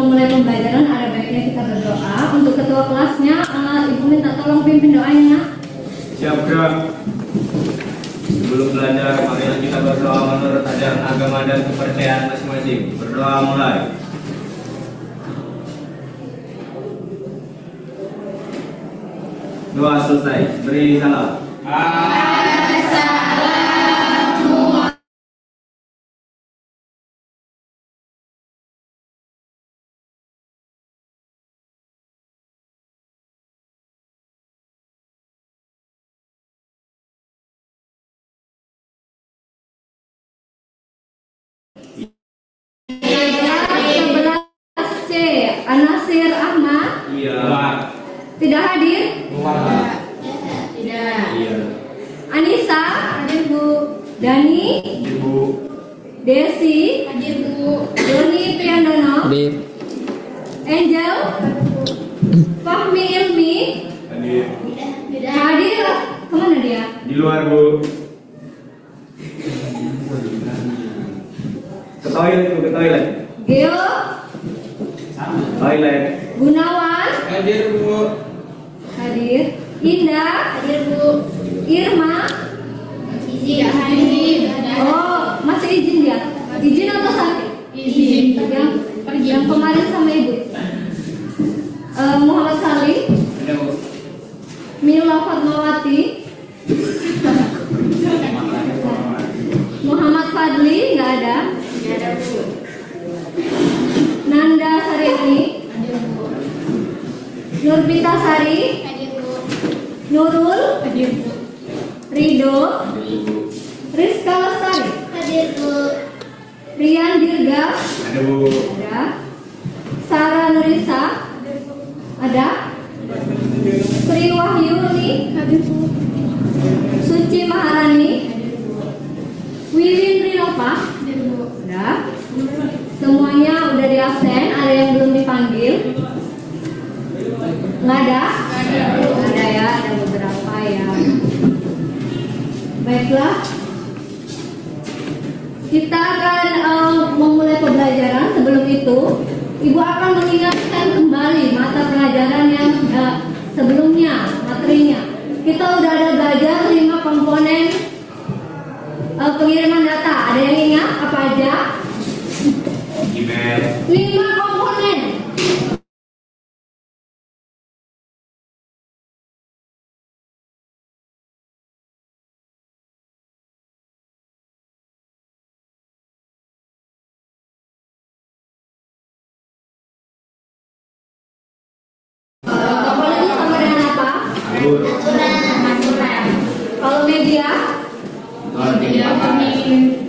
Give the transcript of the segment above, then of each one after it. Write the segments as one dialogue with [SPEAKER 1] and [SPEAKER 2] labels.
[SPEAKER 1] memulai pembelajaran ada baiknya kita berdoa. Untuk ketua kelasnya, Ibu minta tolong pimpin doanya.
[SPEAKER 2] Siap, gerak. Sebelum belajar, mari kita berdoa menurut ajaran agama dan kepercayaan masing-masing. Berdoa mulai. Doa selesai. Beri salam.
[SPEAKER 1] C. Anasir Ahmad.
[SPEAKER 2] Iya.
[SPEAKER 1] Tidak hadir.
[SPEAKER 3] Tidak.
[SPEAKER 2] Iya.
[SPEAKER 1] Anissa. Hadir Bu. Dani.
[SPEAKER 2] Ibu.
[SPEAKER 1] Desi.
[SPEAKER 3] Hadir Bu.
[SPEAKER 1] Doni Priandono.
[SPEAKER 4] Hadir.
[SPEAKER 1] Angel. Fahmi Ilmi.
[SPEAKER 2] Hadir.
[SPEAKER 3] Tidak.
[SPEAKER 1] Hadir. Kemana dia?
[SPEAKER 2] Di luar, Bu. Ke toilet, Bu, ke toilet.
[SPEAKER 1] Geo.
[SPEAKER 2] Toilet.
[SPEAKER 1] Gunawan.
[SPEAKER 2] Hadir, Bu.
[SPEAKER 1] Hadir. Indah.
[SPEAKER 3] Hadir Bu.
[SPEAKER 1] Irma.
[SPEAKER 3] Tidak hadir.
[SPEAKER 1] Oh, masih izin dia? Izin atau sakit?
[SPEAKER 3] Izin.
[SPEAKER 1] Yang kemarin sama ibu. Muhammad Salim.
[SPEAKER 2] Ada, Bu.
[SPEAKER 1] Mila Fatmawati. Muhammad Fadli nggak ada.
[SPEAKER 3] Tidak ada Bu.
[SPEAKER 1] Nanda Sareni.
[SPEAKER 3] Hadir Bu.
[SPEAKER 1] Nurpita Sari.
[SPEAKER 3] Hadir Bu.
[SPEAKER 1] Nurul.
[SPEAKER 3] Hadir Bu.
[SPEAKER 1] Rido.
[SPEAKER 2] Hadir, Bu.
[SPEAKER 1] Rizka Lestari.
[SPEAKER 3] Hadir Bu.
[SPEAKER 1] Rian Dirga.
[SPEAKER 2] Ada, Bu.
[SPEAKER 1] Ada. Sarah Nurisa. Ada. Sri Wahyuni.
[SPEAKER 3] Hadir Bu.
[SPEAKER 1] Suci Maharani. Wiwin Rinova.
[SPEAKER 3] Hadir Bu.
[SPEAKER 1] Ada. Semuanya udah di absen. Ada yang belum dipanggil? Nggak ada? Ada ya, ada beberapa ya. Baiklah, kita akan memulai pembelajaran. Sebelum itu, Ibu akan mengingatkan kembali mata pelajaran yang sebelumnya, materinya. Kita udah ada belajar 5 komponen pengiriman data. Ada yang ingat apa aja?
[SPEAKER 2] Email.
[SPEAKER 1] 5 komponen. Komponen itu sama dengan apa?
[SPEAKER 2] Alur.
[SPEAKER 1] Kalau media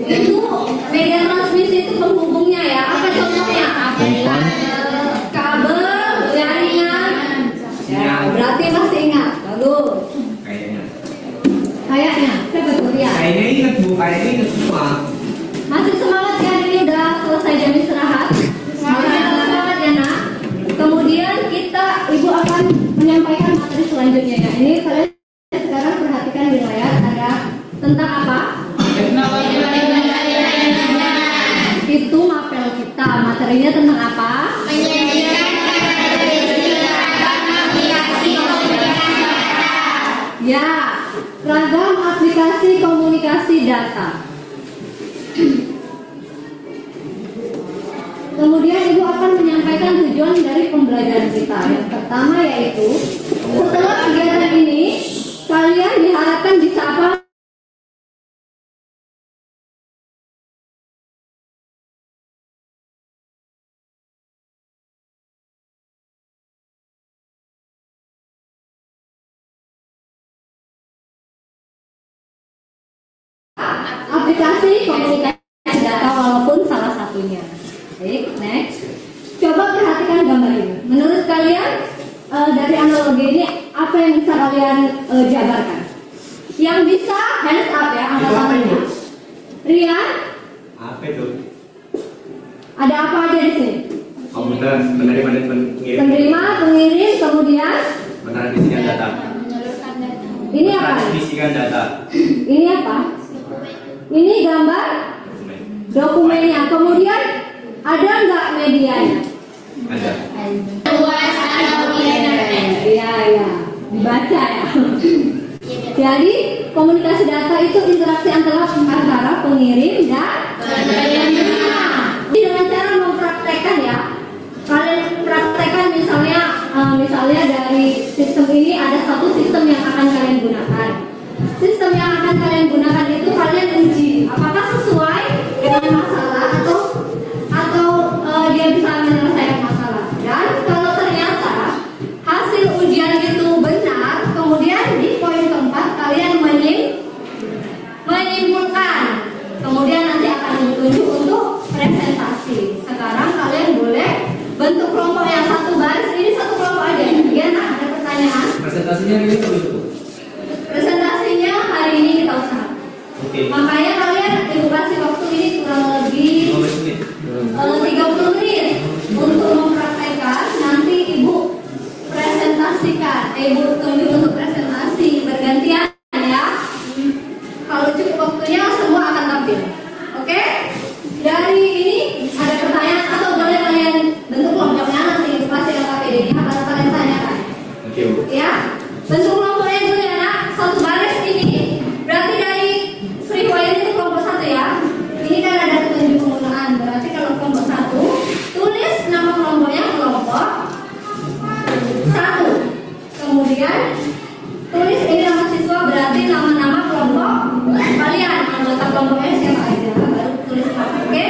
[SPEAKER 1] itu media transmisi itu penghubungnya ya. Apa contohnya?
[SPEAKER 4] Umpan.
[SPEAKER 1] Kabel, jaringan. Ya, berarti masih ingat. Bagus.
[SPEAKER 2] Kayaknya.
[SPEAKER 1] Kayaknya, coba tuh lihat.
[SPEAKER 2] Kayaknya ingat, Bu. Kayaknya ingat semua.
[SPEAKER 1] Masih semangat ya, ini udah selesai jam istirahat. Semangat ya nak. Kemudian ibu akan menyampaikan materi selanjutnya ya. Ini kalian sekarang perhatikan di layar ada tentang apa? Itu mapel kita. Materinya tentang apa? Ya, ragam aplikasi komunikasi data. Kemudian ibu akan menyampaikan tujuan dari pembelajaran kita. Yang pertama yaitu setelah kegiatan ini kalian diharapkan bisa apa? Aplikasi komunikasi data walaupun salah satunya. Baik, next. Coba perhatikan gambar ini. Menurut kalian dari analogi ini apa yang bisa kalian jabarkan? Yang bisa hands up ya, angkat tangannya. Rian,
[SPEAKER 2] Apa itu?
[SPEAKER 1] ada apa aja di sini?
[SPEAKER 2] Komputer, penerima dan pengirim.
[SPEAKER 1] Penerima, pengirim, kemudian
[SPEAKER 2] Mentransmisikan data.
[SPEAKER 1] ini apa?
[SPEAKER 2] Mentransmisikan data.
[SPEAKER 1] Ini apa? Ini gambar dokumennya. Kemudian ada nggak medianya?
[SPEAKER 2] Ada.
[SPEAKER 3] Luas atau internet.
[SPEAKER 1] Iya, dibaca ya. Jadi komunikasi data itu interaksi antara pengirim dan penerima. Jadi dengan cara mempraktekkan ya. Kalian praktekkan misalnya dari sistem ini ada satu sistem yang akan kalian gunakan. Sistem yang akan kalian gunakan itu kalian uji apakah sesuai dengan masalah atau dia bisa menyelesaikan masalah. Dan kalau ternyata hasil ujian itu benar, kemudian di poin keempat kalian menyimpulkan. Kemudian nanti akan ditunjuk untuk presentasi. Sekarang kalian boleh bentuk kelompok yang satu baris, ini satu kelompok aja. Ya, nah, ada pertanyaan?
[SPEAKER 2] Presentasinya ini itu.
[SPEAKER 1] Presentasinya hari ini kita usahakan.
[SPEAKER 2] Oke.
[SPEAKER 1] Makanya kalian ibu kasih waktu ini kurang lebih
[SPEAKER 2] 15 menit.
[SPEAKER 1] 30 menit untuk mempraktekkan. Nanti ibu presentasikan, ibu tunjuk untuk presentasi bergantian ya. Kalau cukup waktunya semua akan tampil. Oke? Dari ini ada pertanyaan atau boleh kalian bentuk kelompoknya nanti ibu kasih LKPD-nya akan kalian tanyakan.
[SPEAKER 2] Oke, Bu.
[SPEAKER 1] Ya, bentuk kelompoknya dulu ya nak. Satu baris ini berarti dari freeway itu kelompok satu ya. Ini kan ada petunjuk penggunaan. Berarti kalau kelompok satu, tulis nama kelompoknya kelompok satu. Kemudian tulis ini nama siswa, berarti nama-nama kelompok kalian, anggota kelompoknya siapa aja. Baru tulis nama. Oke?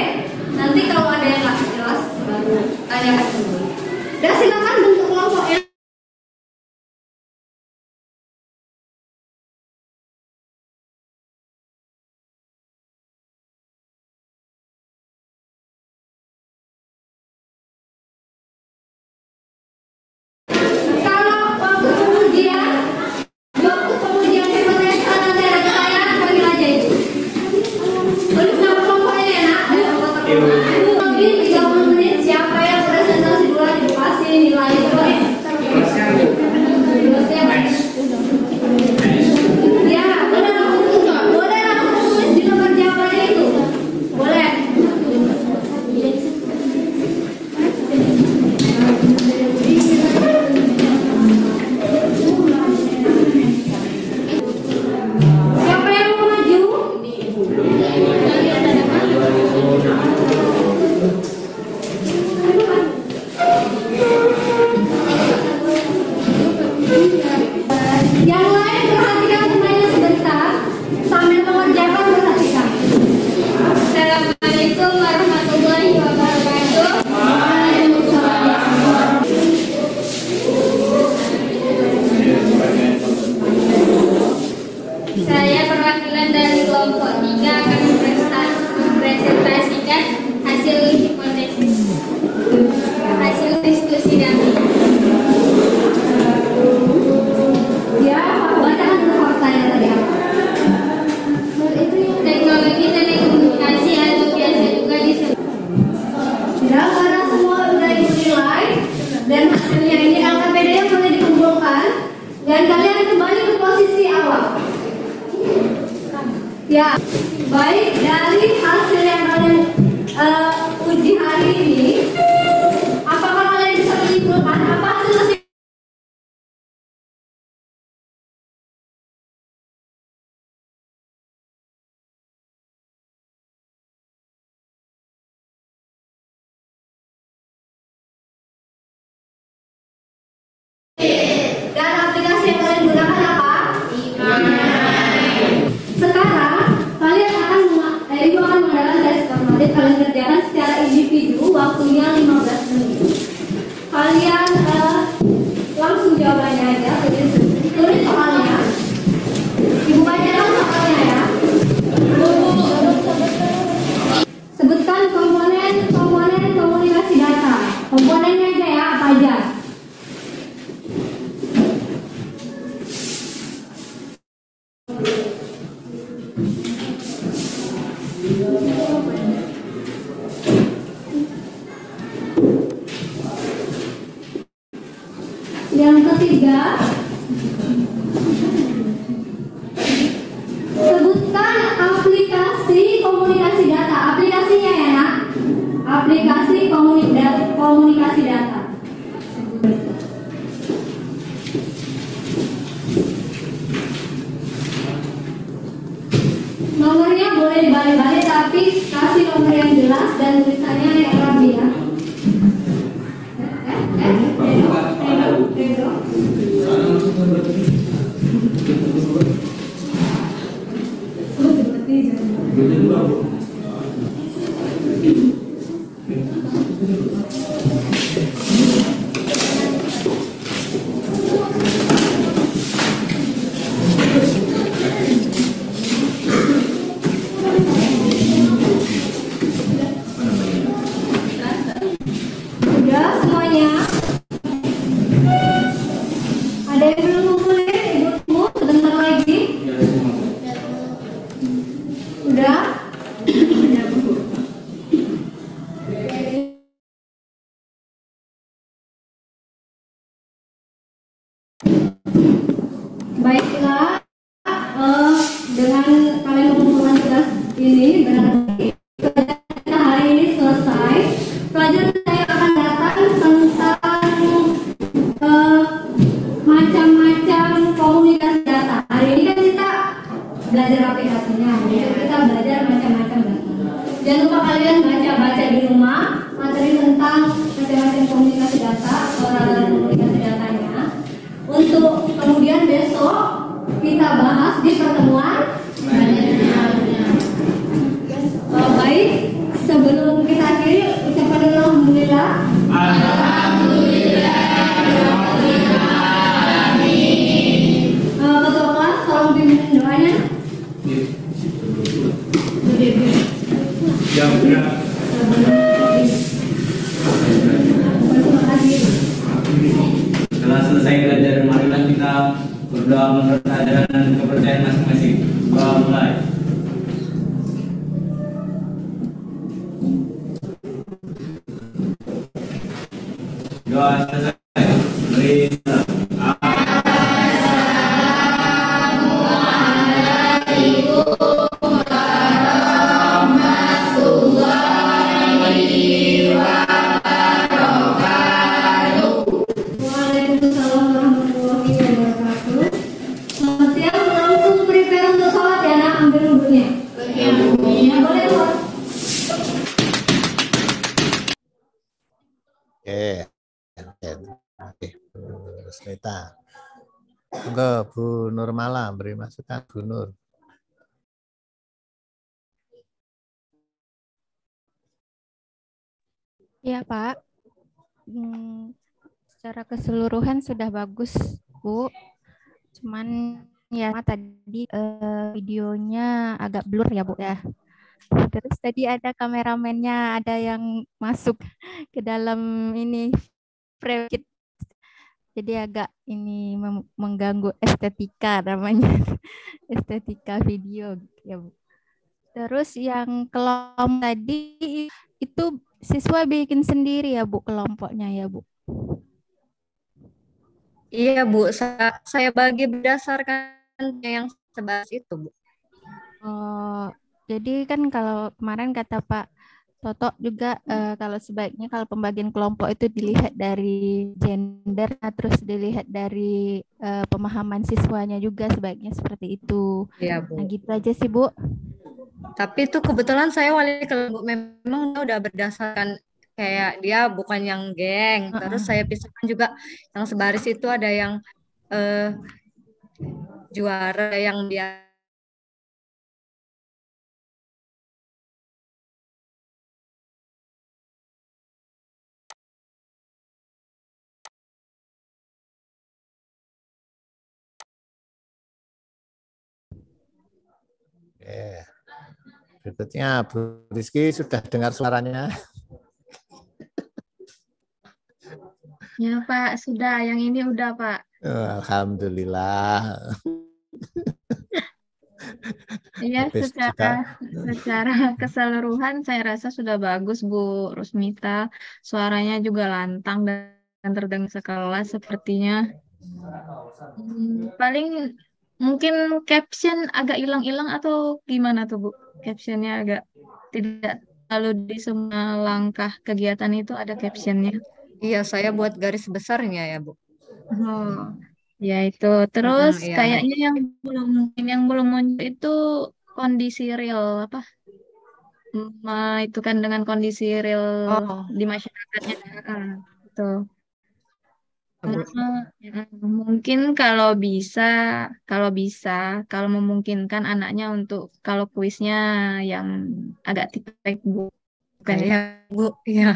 [SPEAKER 1] Nanti kalau ada yang nggak jelas baru tanyakan dulu. Dan silakan bentuk kelompoknya. Ya, baik dari hasil yang kalian uji hari ini, apakah kalian bisa menyimpulkan apa hasil dan aplikasi yang kalian gunakan apa? Sekarang kalian ibu akan mengadakan tes formatif. Kalian kerjakan secara individu, waktunya 15 menit. Kalian langsung jawabannya aja, tulis soalnya. Ibu bacakan soalnya ya. Sebutkan komponen komunikasi data. Komponennya aja ya, apa aja? Yang ketiga, sebutkan aplikasi komunikasi data. Aplikasinya ya nak, aplikasi komunikasi data. Pedro. Udah semuanya? Ada yang belum ngumpulin ibu-ibu? Sebentar lagi. Udah? Baiklah, dengan kalian mengumpulkan tugas ini berarti kita hari ini selesai. Pelajaran saya akan datang tentang macam-macam komunikasi data. Hari ini kan kita belajar aplikasinya, jadi kita belajar macam-macam data. Jangan lupa kalian baca-baca di rumah materi tentang macam-macam komunikasi data, orang komunikasi datanya. Untuk kemudian besok kita bahas di pertemuan baik. Sebelum kita akhiri, ucapan dulu alhamdulillah. Ketua kelas tolong pimpin doanya.
[SPEAKER 2] Setelah selesai belajar, marilah kita berdoa menurut ajaran dan kepercayaan masing-masing. Doa mulai. Doa selesai. Berilah.
[SPEAKER 1] Waalaikumsalam warahmatullahi wabarakatuh. Selamat siang, langsung prepare untuk sholat ya nak, ambil wudhunya. Ya, boleh keluar.
[SPEAKER 4] Oke, Bu Smita. Enggak, Bu Nurmala, beri masukan Bu Nur.
[SPEAKER 5] Ya Pak, secara keseluruhan sudah bagus Bu. Cuman ya tadi videonya agak blur ya Bu ya. Terus tadi ada kameramennya, ada yang masuk ke dalam ini frame kit. Jadi agak ini mengganggu estetika namanya, estetika video ya Bu. Terus yang kelompok tadi itu siswa bikin sendiri ya Bu kelompoknya ya Bu?
[SPEAKER 6] Iya Bu, saya bagi berdasarkan yang sebahas itu Bu.
[SPEAKER 5] Oh, jadi kan kalau kemarin kata Pak Toto juga kalau sebaiknya kalau pembagian kelompok itu dilihat dari gender, terus dilihat dari pemahaman siswanya juga sebaiknya seperti itu.
[SPEAKER 6] Iya Bu.
[SPEAKER 5] Nah gitu aja sih Bu.
[SPEAKER 6] Tapi itu kebetulan saya wali kelas Bu, memang udah berdasarkan kayak dia bukan yang geng. Terus saya pisahkan juga yang sebaris itu ada yang juara, yang dia
[SPEAKER 4] Berikutnya Bu Rizky, sudah dengar suaranya?
[SPEAKER 3] Ya Pak, sudah. Yang ini udah Pak.
[SPEAKER 4] Alhamdulillah.
[SPEAKER 3] Iya, secara keseluruhan saya rasa sudah bagus Bu Rusmita. Suaranya juga lantang dan terdengar sekelas sepertinya. Paling mungkin caption agak hilang-hilang atau gimana tuh Bu? Captionnya agak tidak terlalu di semua langkah kegiatan itu ada captionnya.
[SPEAKER 6] iya saya buat garis besarnya ya Bu.
[SPEAKER 3] Oh, ya itu. Terus
[SPEAKER 6] Iya.
[SPEAKER 3] kayaknya yang belum muncul itu kondisi real apa? Itu kan dengan kondisi real
[SPEAKER 6] Oh,
[SPEAKER 3] di masyarakatnya. Itu.
[SPEAKER 6] Bu.
[SPEAKER 3] Mungkin kalau memungkinkan anaknya untuk kalau kuisnya yang agak tipek Bu. Bukan ya?
[SPEAKER 6] Iya, Bu. Iya.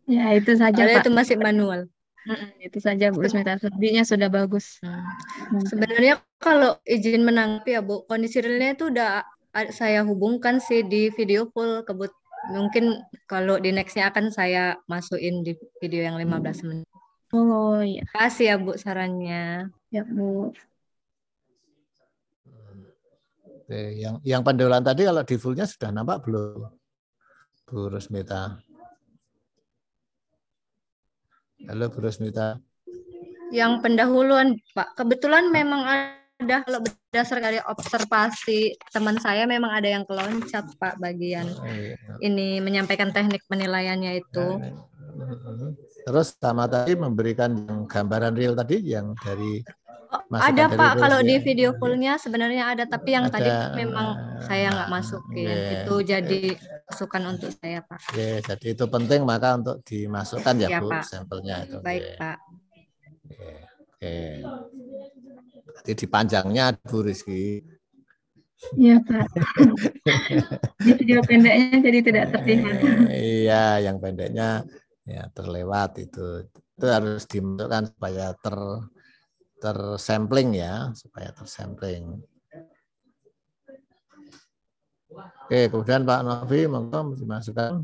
[SPEAKER 3] Ya, itu saja,
[SPEAKER 6] Soalnya
[SPEAKER 3] Pak.
[SPEAKER 6] itu masih manual.
[SPEAKER 3] Itu saja, Bu Rusmita. Selebihnya sudah bagus. Mantap.
[SPEAKER 6] Sebenarnya kalau izin menanggapi ya Bu, kondisi realnya itu udah saya hubungkan sih di video full. Mungkin kalau di nextnya akan saya masukin di video yang 15 menit.
[SPEAKER 3] Oh iya,
[SPEAKER 6] Terima kasih ya Bu sarannya.
[SPEAKER 3] ya Bu.
[SPEAKER 4] Oke, yang pendolan tadi kalau di fullnya sudah nampak belum, Bu Rusmita? Halo Bu Rusmita.
[SPEAKER 6] Yang pendahuluan Pak, kebetulan memang ada, kalau berdasar dari observasi teman saya memang ada yang keloncat Pak bagian ini menyampaikan teknik penilaiannya itu.
[SPEAKER 4] Terus sama tadi memberikan yang gambaran real tadi yang dari
[SPEAKER 6] ada Pak, kalau di video fullnya sebenarnya ada, tapi yang tadi memang saya nggak masukin. Itu jadi masukan untuk saya Pak.
[SPEAKER 4] Oke, jadi itu penting maka untuk dimasukkan ya, Bu,
[SPEAKER 6] Pak.
[SPEAKER 4] sampelnya itu.
[SPEAKER 6] Baik Pak.
[SPEAKER 4] Oke. Jadi dipanjangnya Bu Rizky.
[SPEAKER 3] Iya Pak. Di video pendeknya jadi tidak terlihat.
[SPEAKER 4] Iya, yang pendeknya ya terlewat itu harus dimasukkan supaya tersampling ya, supaya tersampling. Oke, kemudian Pak Novi monggo dimasukkan.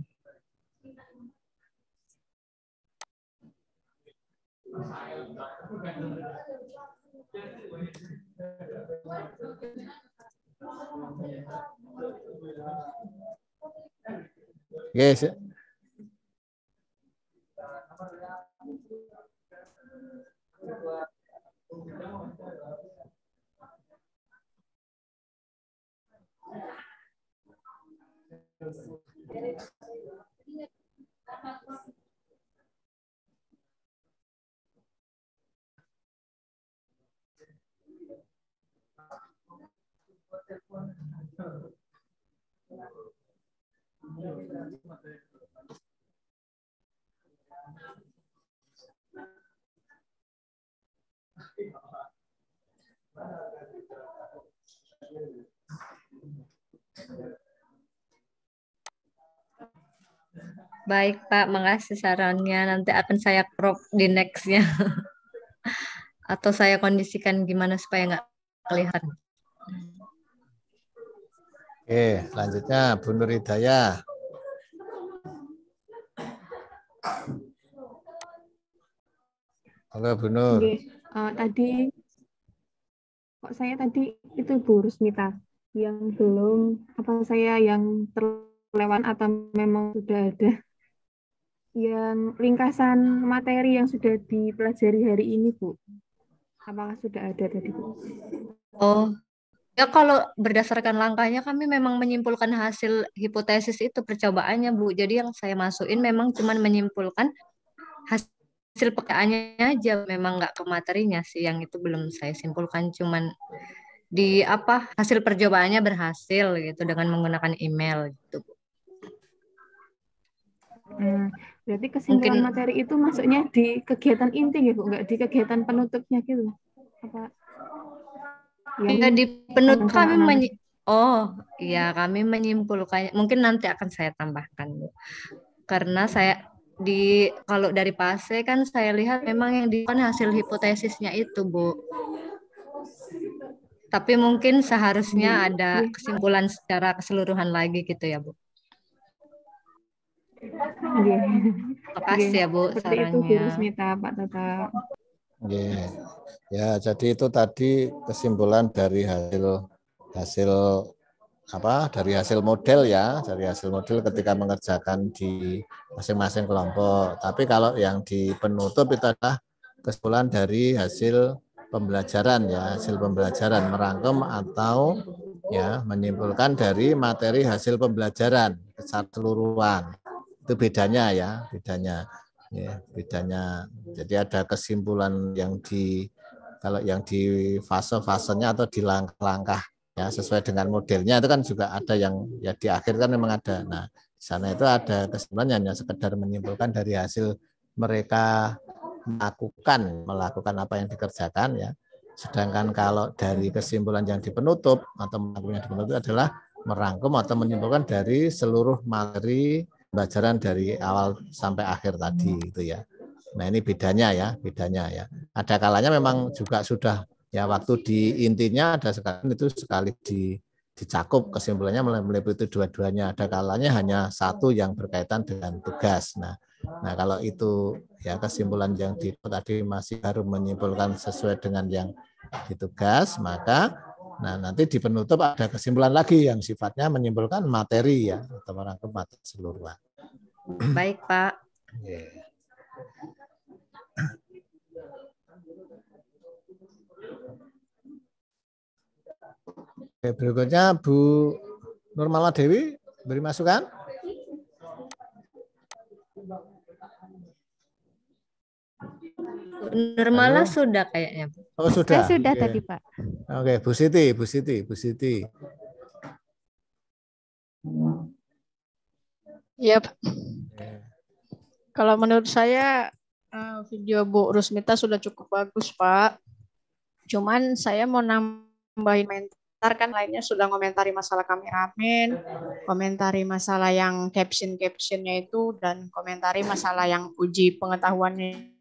[SPEAKER 4] Yes.
[SPEAKER 6] Baik Pak, makasih sarannya. Nanti akan saya crop di nextnya. Atau saya kondisikan gimana supaya nggak kelihatan.
[SPEAKER 4] Oke, selanjutnya Bu Nur Hidayah. Halo Bu Nur.
[SPEAKER 7] Oke, tadi kok saya tadi itu Bu Rusmita yang belum, apa saya yang terlewat atau memang sudah ada yang ringkasan materi yang sudah dipelajari hari ini Bu? Apakah sudah ada tadi Bu?
[SPEAKER 6] Oh, ya kalau berdasarkan langkahnya kami memang menyimpulkan hasil hipotesis itu percobaannya Bu. Jadi yang saya masukin memang cuma menyimpulkan hasil pekaannya aja, memang nggak ke materinya sih, yang itu belum saya simpulkan, cuman di apa hasil percobaannya berhasil gitu dengan menggunakan email gitu Bu.
[SPEAKER 7] Berarti kesimpulan materi itu masuknya di kegiatan inti ya Bu, nggak di kegiatan penutupnya gitu? Apa?
[SPEAKER 6] Ya, di penutup kami kami menyimpulkan, mungkin nanti akan saya tambahkan Bu. Karena saya kalau dari PASE kan saya lihat memang yang dilakukan hasil hipotesisnya itu Bu. Tapi mungkin seharusnya ada kesimpulan secara keseluruhan lagi gitu ya Bu. Terima kasih ya Bu sarannya.
[SPEAKER 7] Itu Bu Rusmita, Pak Tata.
[SPEAKER 4] Ya, jadi itu tadi kesimpulan dari hasil model ya, dari hasil model ketika mengerjakan di masing-masing kelompok. Tapi kalau yang di penutup itu adalah kesimpulan dari hasil pembelajaran ya, hasil pembelajaran merangkum atau ya menyimpulkan dari materi hasil pembelajaran secara keseluruhan. Itu bedanya ya, bedanya. Jadi ada kesimpulan yang kalau yang di fase-fasenya atau di langkah-langkah ya sesuai dengan modelnya itu kan juga ada yang ya di akhir kan memang ada. Nah, di sana itu ada kesimpulan hanya sekedar menyimpulkan dari hasil mereka melakukan apa yang dikerjakan ya. Sedangkan kalau dari kesimpulan yang di penutup atau merangkum yang di penutup adalah merangkum atau menyimpulkan dari seluruh materi pembelajaran dari awal sampai akhir tadi gitu ya. Nah, ini bedanya ya. Ada kalanya memang juga sudah ya waktu di intinya ada sekali itu sekali dicakup kesimpulannya meliputi dua-duanya. Ada kalanya hanya satu yang berkaitan dengan tugas. Nah, kalau itu ya kesimpulan yang tadi masih baru menyimpulkan sesuai dengan yang di tugas, maka nanti di penutup ada kesimpulan lagi yang sifatnya menyimpulkan materi ya atau merangkum materi keseluruhan.
[SPEAKER 6] Baik, Pak.
[SPEAKER 4] Yeah. Oke, berikutnya Bu Nurmala Dewi beri masukan.
[SPEAKER 6] Nurmala sudah kayaknya.
[SPEAKER 4] Oh, sudah.
[SPEAKER 5] Saya sudah tadi, Pak.
[SPEAKER 4] Oke, Bu Siti.
[SPEAKER 8] Iya, Pak. Kalau menurut saya video Bu Rusmita sudah cukup bagus, Pak. Cuman saya mau nambahin komentar, kan lainnya sudah komentari masalah kameramen, komentari masalah yang captionnya itu, dan komentari masalah yang uji pengetahuannya.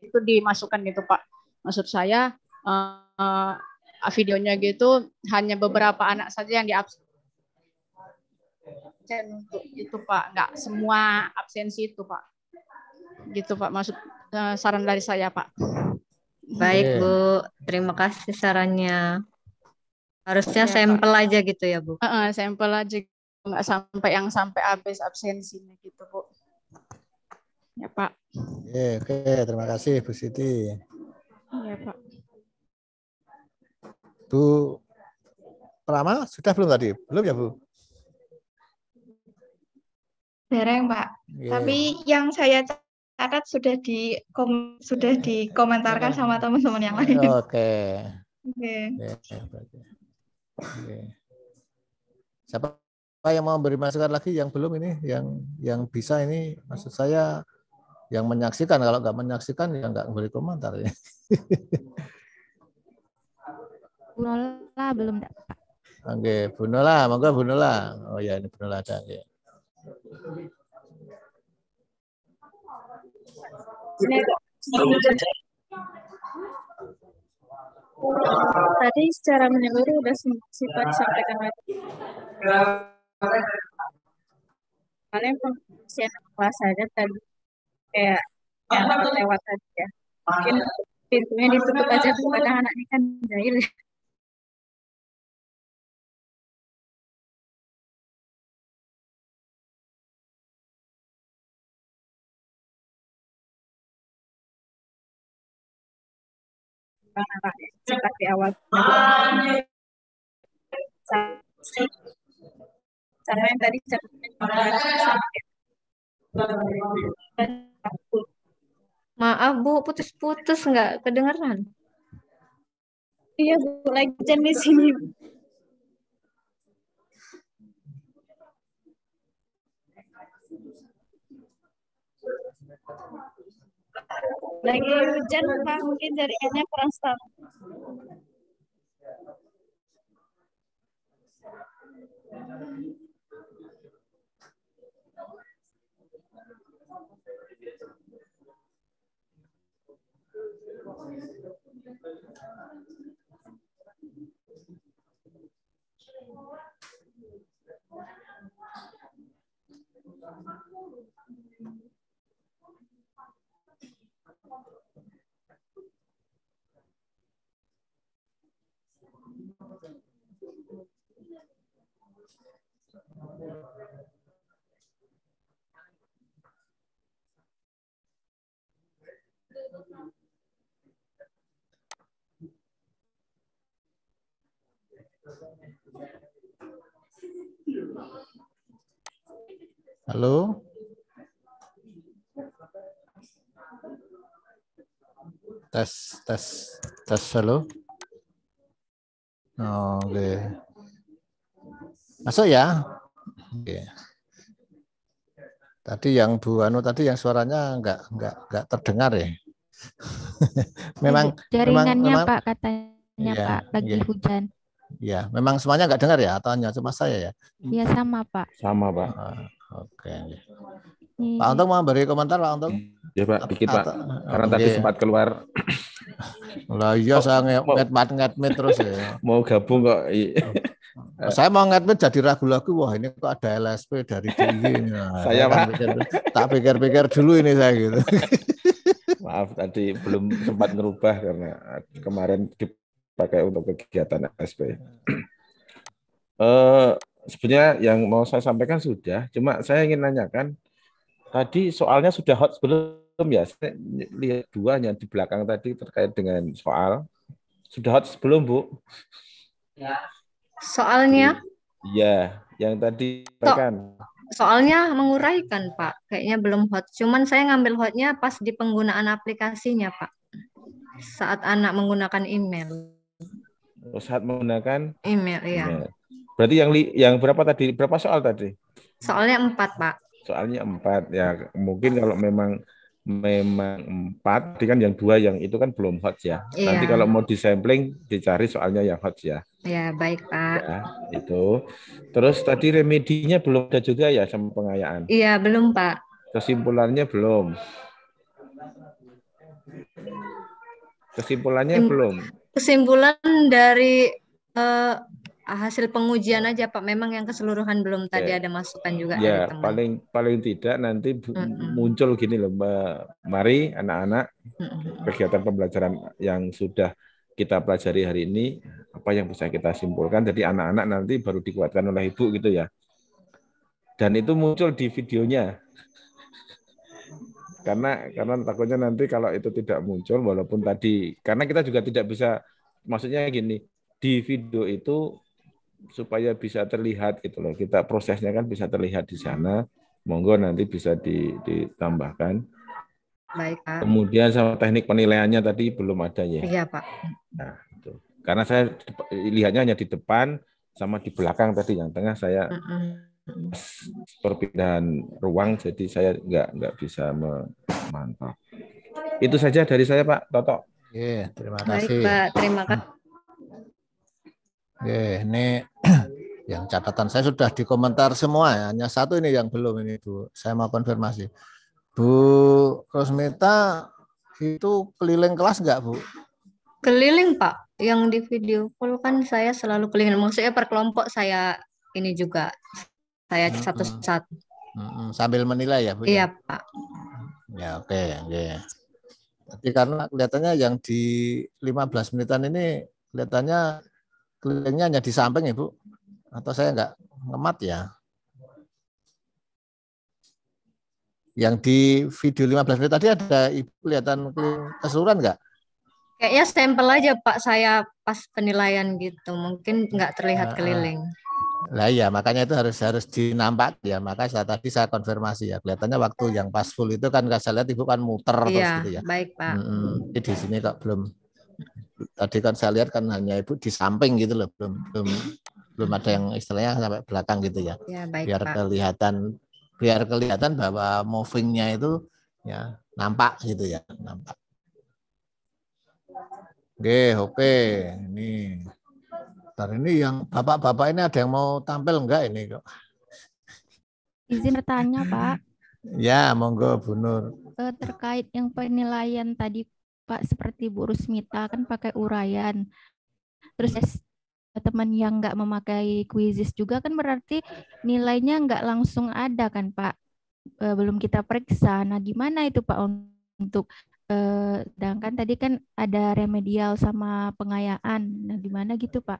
[SPEAKER 8] Itu dimasukkan gitu, Pak. Maksud saya videonya gitu hanya beberapa anak saja yang diabsen untuk itu, Pak. Nggak semua absensi itu, Pak. Gitu, Pak. Maksud saran dari saya, Pak.
[SPEAKER 6] Baik, Bu. Terima kasih sarannya. Harusnya
[SPEAKER 8] Ya,
[SPEAKER 6] sampel
[SPEAKER 8] Pak.
[SPEAKER 6] aja gitu ya, Bu.
[SPEAKER 8] Sampel aja, nggak sampai habis absensinya gitu, Bu. Ya, Pak.
[SPEAKER 4] Oke, terima kasih Bu Siti.
[SPEAKER 8] Ya, Pak.
[SPEAKER 4] Bu Prama sudah belum tadi? Belum ya, Bu?
[SPEAKER 9] Dereng, Pak. Tapi yang saya catat sudah dikomentarkan sama teman-teman yang lain.
[SPEAKER 4] Oke. Siapa yang mau beri masukan lagi yang belum ini, yang bisa ini, maksud saya yang menyaksikan, kalau nggak menyaksikan ya nggak beri komentar ya.
[SPEAKER 5] Bu Nola belum dapat.
[SPEAKER 4] Oke, Bu Nola, monggo Bu Nola. Oh ya, ini Bu Nola ada. Ya.
[SPEAKER 9] Tadi secara menyeluruh sudah sempat disampaikan lagi. Karena pengisian kelas saja tadi kayak yang lewat tadi ya. Mungkin pintunya ditutup aja kepada anak ini kan jahil. Sempat di awal. Cara yang tadi
[SPEAKER 6] Maaf, Bu, putus-putus nggak kedengeran.
[SPEAKER 9] Iya, Bu, lagi jam di sini. Lagi hujan, Pak, mungkin jaringannya kurang stabil.
[SPEAKER 4] Halo. tes halo. Oke. Masuk ya. Oke. Tadi yang Bu Anu tadi yang suaranya enggak terdengar ya. memang
[SPEAKER 5] Jaringannya
[SPEAKER 4] memang
[SPEAKER 5] Pak katanya
[SPEAKER 4] iya,
[SPEAKER 5] Pak lagi
[SPEAKER 4] iya.
[SPEAKER 5] hujan.
[SPEAKER 4] Ya, memang semuanya enggak dengar ya atau hanya cuma saya ya?
[SPEAKER 5] Iya sama Pak.
[SPEAKER 10] Sama, Pak.
[SPEAKER 4] Oke. Pak Untung mau beri komentar Pak Untung?
[SPEAKER 10] Ya, Pak, dikit, Pak. Karena tadi
[SPEAKER 4] Oke.
[SPEAKER 10] sempat keluar.
[SPEAKER 4] Lah iya saya ngetmet terus ya.
[SPEAKER 10] Mau gabung kok.
[SPEAKER 4] Saya mau ngetmet jadi ragu-ragu, wah ini kok ada LSP dari DIY. Nah,
[SPEAKER 10] Saya, Pak.
[SPEAKER 4] Tak pikir-pikir dulu ini saya gitu.
[SPEAKER 10] Maaf tadi belum sempat ngerubah karena kemarin dipakai untuk kegiatan SP. Sebenarnya yang mau saya sampaikan sudah, cuma saya ingin nanyakan tadi soalnya sudah hot sebelum ya? Saya lihat dua yang di belakang tadi terkait dengan soal sudah hot sebelum Bu?
[SPEAKER 6] Soalnya?
[SPEAKER 10] Iya, yang tadi kan.
[SPEAKER 6] Soalnya menguraikan Pak, kayaknya belum hot. Cuman saya ngambil hotnya pas di penggunaan aplikasinya Pak. Saat anak menggunakan email.
[SPEAKER 10] Saat menggunakan
[SPEAKER 6] email, iya.
[SPEAKER 10] Berarti yang berapa tadi? Berapa soal tadi?
[SPEAKER 6] Soalnya 4 Pak.
[SPEAKER 10] Soalnya 4 ya. Mungkin kalau memang 4, kan yang 2 yang itu kan belum hot ya.
[SPEAKER 6] Iya.
[SPEAKER 10] Nanti kalau mau disampling dicari soalnya yang hot ya.
[SPEAKER 6] Ya baik Pak.
[SPEAKER 10] Ya, itu. Terus tadi remedinya belum ada juga ya sama pengayaan?
[SPEAKER 6] Iya belum Pak.
[SPEAKER 10] Kesimpulannya belum. Kesimpulannya belum.
[SPEAKER 6] Kesimpulan dari hasil pengujian aja Pak. Memang yang keseluruhan belum tadi ada masukan juga
[SPEAKER 10] ya,
[SPEAKER 6] dari teman.
[SPEAKER 10] paling tidak nanti muncul gini loh, mari anak-anak kegiatan pembelajaran yang sudah kita pelajari hari ini apa yang bisa kita simpulkan. Jadi anak-anak nanti baru dikuatkan oleh ibu gitu ya. Dan itu muncul di videonya. Karena takutnya nanti kalau itu tidak muncul walaupun tadi karena kita juga tidak bisa maksudnya gini, di video itu supaya bisa terlihat gitu loh. Kita prosesnya kan bisa terlihat di sana. Monggo nanti bisa ditambahkan.
[SPEAKER 6] Baik, Pak.
[SPEAKER 10] Kemudian sama teknik penilaiannya tadi belum ada ya.
[SPEAKER 6] Iya, Pak.
[SPEAKER 10] Nah, itu. Karena saya lihatnya hanya di depan sama di belakang tadi, yang tengah saya perpindahan ruang jadi saya nggak bisa memantau. Itu saja dari saya Pak Toto.
[SPEAKER 4] Oke, terima
[SPEAKER 6] Baik,
[SPEAKER 4] kasih.
[SPEAKER 6] Pak. Terima kasih.
[SPEAKER 4] Oke, ini yang catatan saya sudah dikomentar semua ya. Hanya satu ini yang belum ini Bu. Saya mau konfirmasi. Bu Rosmita itu keliling kelas enggak Bu?
[SPEAKER 6] Keliling Pak. Yang di video call kan saya selalu keliling. Maksudnya per kelompok saya ini juga. Saya satu-satu.
[SPEAKER 4] Sambil menilai ya Bu?
[SPEAKER 6] Iya Pak.
[SPEAKER 4] Ya oke. Jadi karena kelihatannya yang di 15 menitan ini kelihatannya kelilingnya hanya di samping ya Bu? Atau saya enggak ngemat ya? Yang di video 15 menit tadi ada Ibu kelihatan keseluruhan enggak?
[SPEAKER 6] Kayaknya sampel aja Pak saya pas penilaian gitu. Mungkin enggak terlihat keliling.
[SPEAKER 4] Lah ya makanya itu harus dinampak ya. Maka tadi saya konfirmasi ya. Kelihatannya waktu yang pas full itu kan saya lihat Ibu kan muter terus gitu ya.
[SPEAKER 6] Baik Pak.
[SPEAKER 4] Jadi di sini kok belum. Tadi kan saya lihat kan hanya Ibu di samping gitu loh. Belum ada yang istilahnya sampai belakang gitu ya.
[SPEAKER 6] Ya baik
[SPEAKER 4] Pak. Biar kelihatan bahwa movingnya itu ya nampak gitu ya, nampak. Oke. Ini. Ntar ini yang bapak-bapak ini ada yang mau tampil enggak ini kok?
[SPEAKER 5] Izin bertanya Pak.
[SPEAKER 4] Ya, monggo Bu Nur.
[SPEAKER 5] Terkait yang penilaian tadi Pak, seperti Bu Rusmita kan pakai uraian. Terus teman yang nggak memakai quizzes juga kan berarti nilainya nggak langsung ada kan Pak, belum kita periksa. Nah gimana itu Pak untuk sedangkan tadi kan ada remedial sama pengayaan, nah gimana gitu Pak?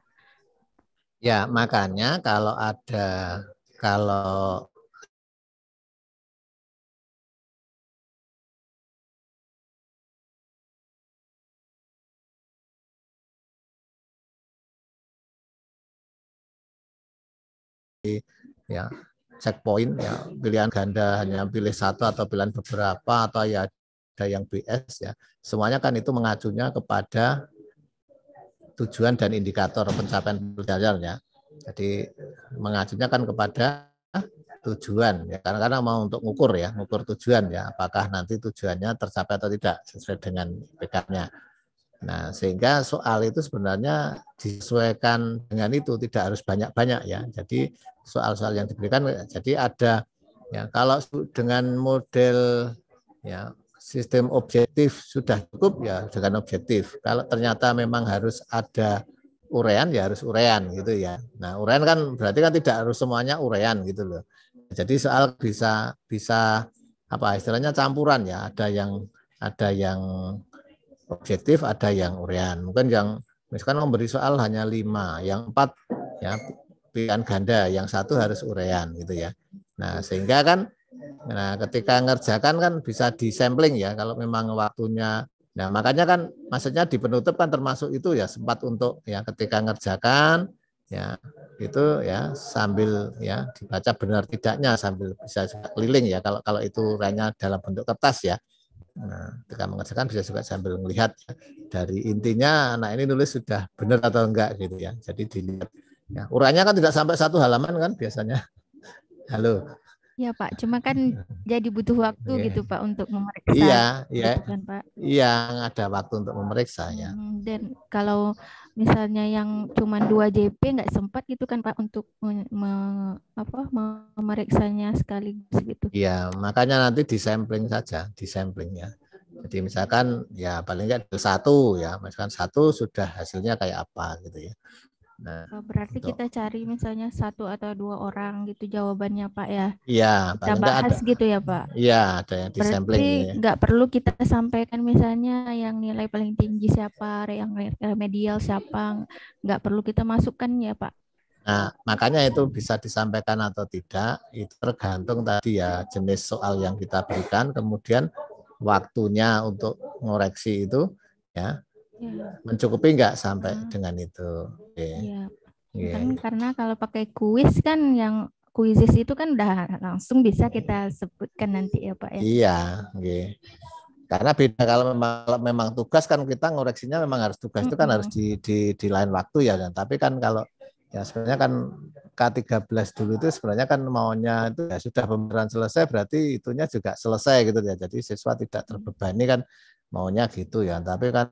[SPEAKER 4] Ya makanya kalau checkpoint ya, pilihan ganda hanya pilih satu atau pilihan beberapa atau ya ada yang BS ya. Semuanya kan itu mengacunya kepada tujuan dan indikator pencapaian pembelajaran ya. Jadi mengacunya kan kepada tujuan ya, karena mau untuk ngukur ya, ngukur tujuan ya, apakah nanti tujuannya tercapai atau tidak sesuai dengan PK-nya. Nah, sehingga soal itu sebenarnya disesuaikan dengan itu, tidak harus banyak-banyak ya. Jadi soal-soal yang diberikan, jadi ada ya, kalau dengan model ya sistem objektif sudah cukup ya dengan objektif. Kalau ternyata memang harus ada urean ya harus urean gitu ya. Nah, urean kan berarti kan tidak harus semuanya urean gitu loh. Jadi soal bisa apa istilahnya campuran ya, ada yang objektif, ada yang urean. Mungkin yang misalkan memberi soal hanya 5, yang 4 ya pilihan ganda, yang 1 harus urean gitu ya. Nah, sehingga kan ketika ngerjakan kan bisa disampling ya kalau memang waktunya. Nah, makanya kan maksudnya di penutup kan termasuk itu ya, sempat untuk ya ketika ngerjakan ya itu ya sambil ya dibaca benar tidaknya, sambil bisa keliling ya kalau itu hanya dalam bentuk kertas ya. Nah, ketika mengerjakan bisa juga sambil melihat ya, dari intinya anak ini nulis sudah benar atau enggak gitu ya. Jadi dilihat. Ya, uraiannya kan tidak sampai 1 halaman kan biasanya. Halo.
[SPEAKER 5] Ya Pak, cuma kan jadi butuh waktu gitu Pak untuk memeriksa.
[SPEAKER 4] Iya,
[SPEAKER 5] iya. Gitu kan Pak.
[SPEAKER 4] Iya, ada waktu untuk memeriksa ya.
[SPEAKER 5] Dan kalau misalnya yang cuma 2 JP nggak sempat gitu kan Pak untuk memeriksanya sekaligus gitu.
[SPEAKER 4] Iya, makanya nanti disampling saja, disampling ya. Jadi misalkan ya paling nggak 1 ya, misalkan 1 sudah hasilnya kayak apa gitu ya. Nah,
[SPEAKER 5] berarti kita cari misalnya 1 atau 2 orang gitu jawabannya Pak ya.
[SPEAKER 4] Iya,
[SPEAKER 5] kita bahas ada, gitu ya Pak.
[SPEAKER 4] Iya, ada yang disampling.
[SPEAKER 5] Berarti nggak perlu kita sampaikan misalnya yang nilai paling tinggi siapa, yang remedial siapa, nggak perlu kita masukkan ya Pak.
[SPEAKER 4] Nah, makanya itu bisa disampaikan atau tidak, itu tergantung tadi ya jenis soal yang kita berikan, kemudian waktunya untuk ngoreksi itu ya. Mencukupi nggak sampai dengan itu?
[SPEAKER 5] Iya. Kan karena kalau pakai kuis kan yang kuisis itu kan udah langsung bisa kita sebutkan nanti ya Pak ya.
[SPEAKER 4] Iya, karena beda kalau memang tugas kan kita ngoreksinya memang harus tugas itu kan harus di lain waktu ya. Tapi kan kalau ya sebenarnya kan K13 dulu itu sebenarnya kan maunya itu ya sudah pembelajaran selesai berarti itunya juga selesai gitu ya. Jadi siswa tidak terbebani kan maunya gitu ya. Tapi kan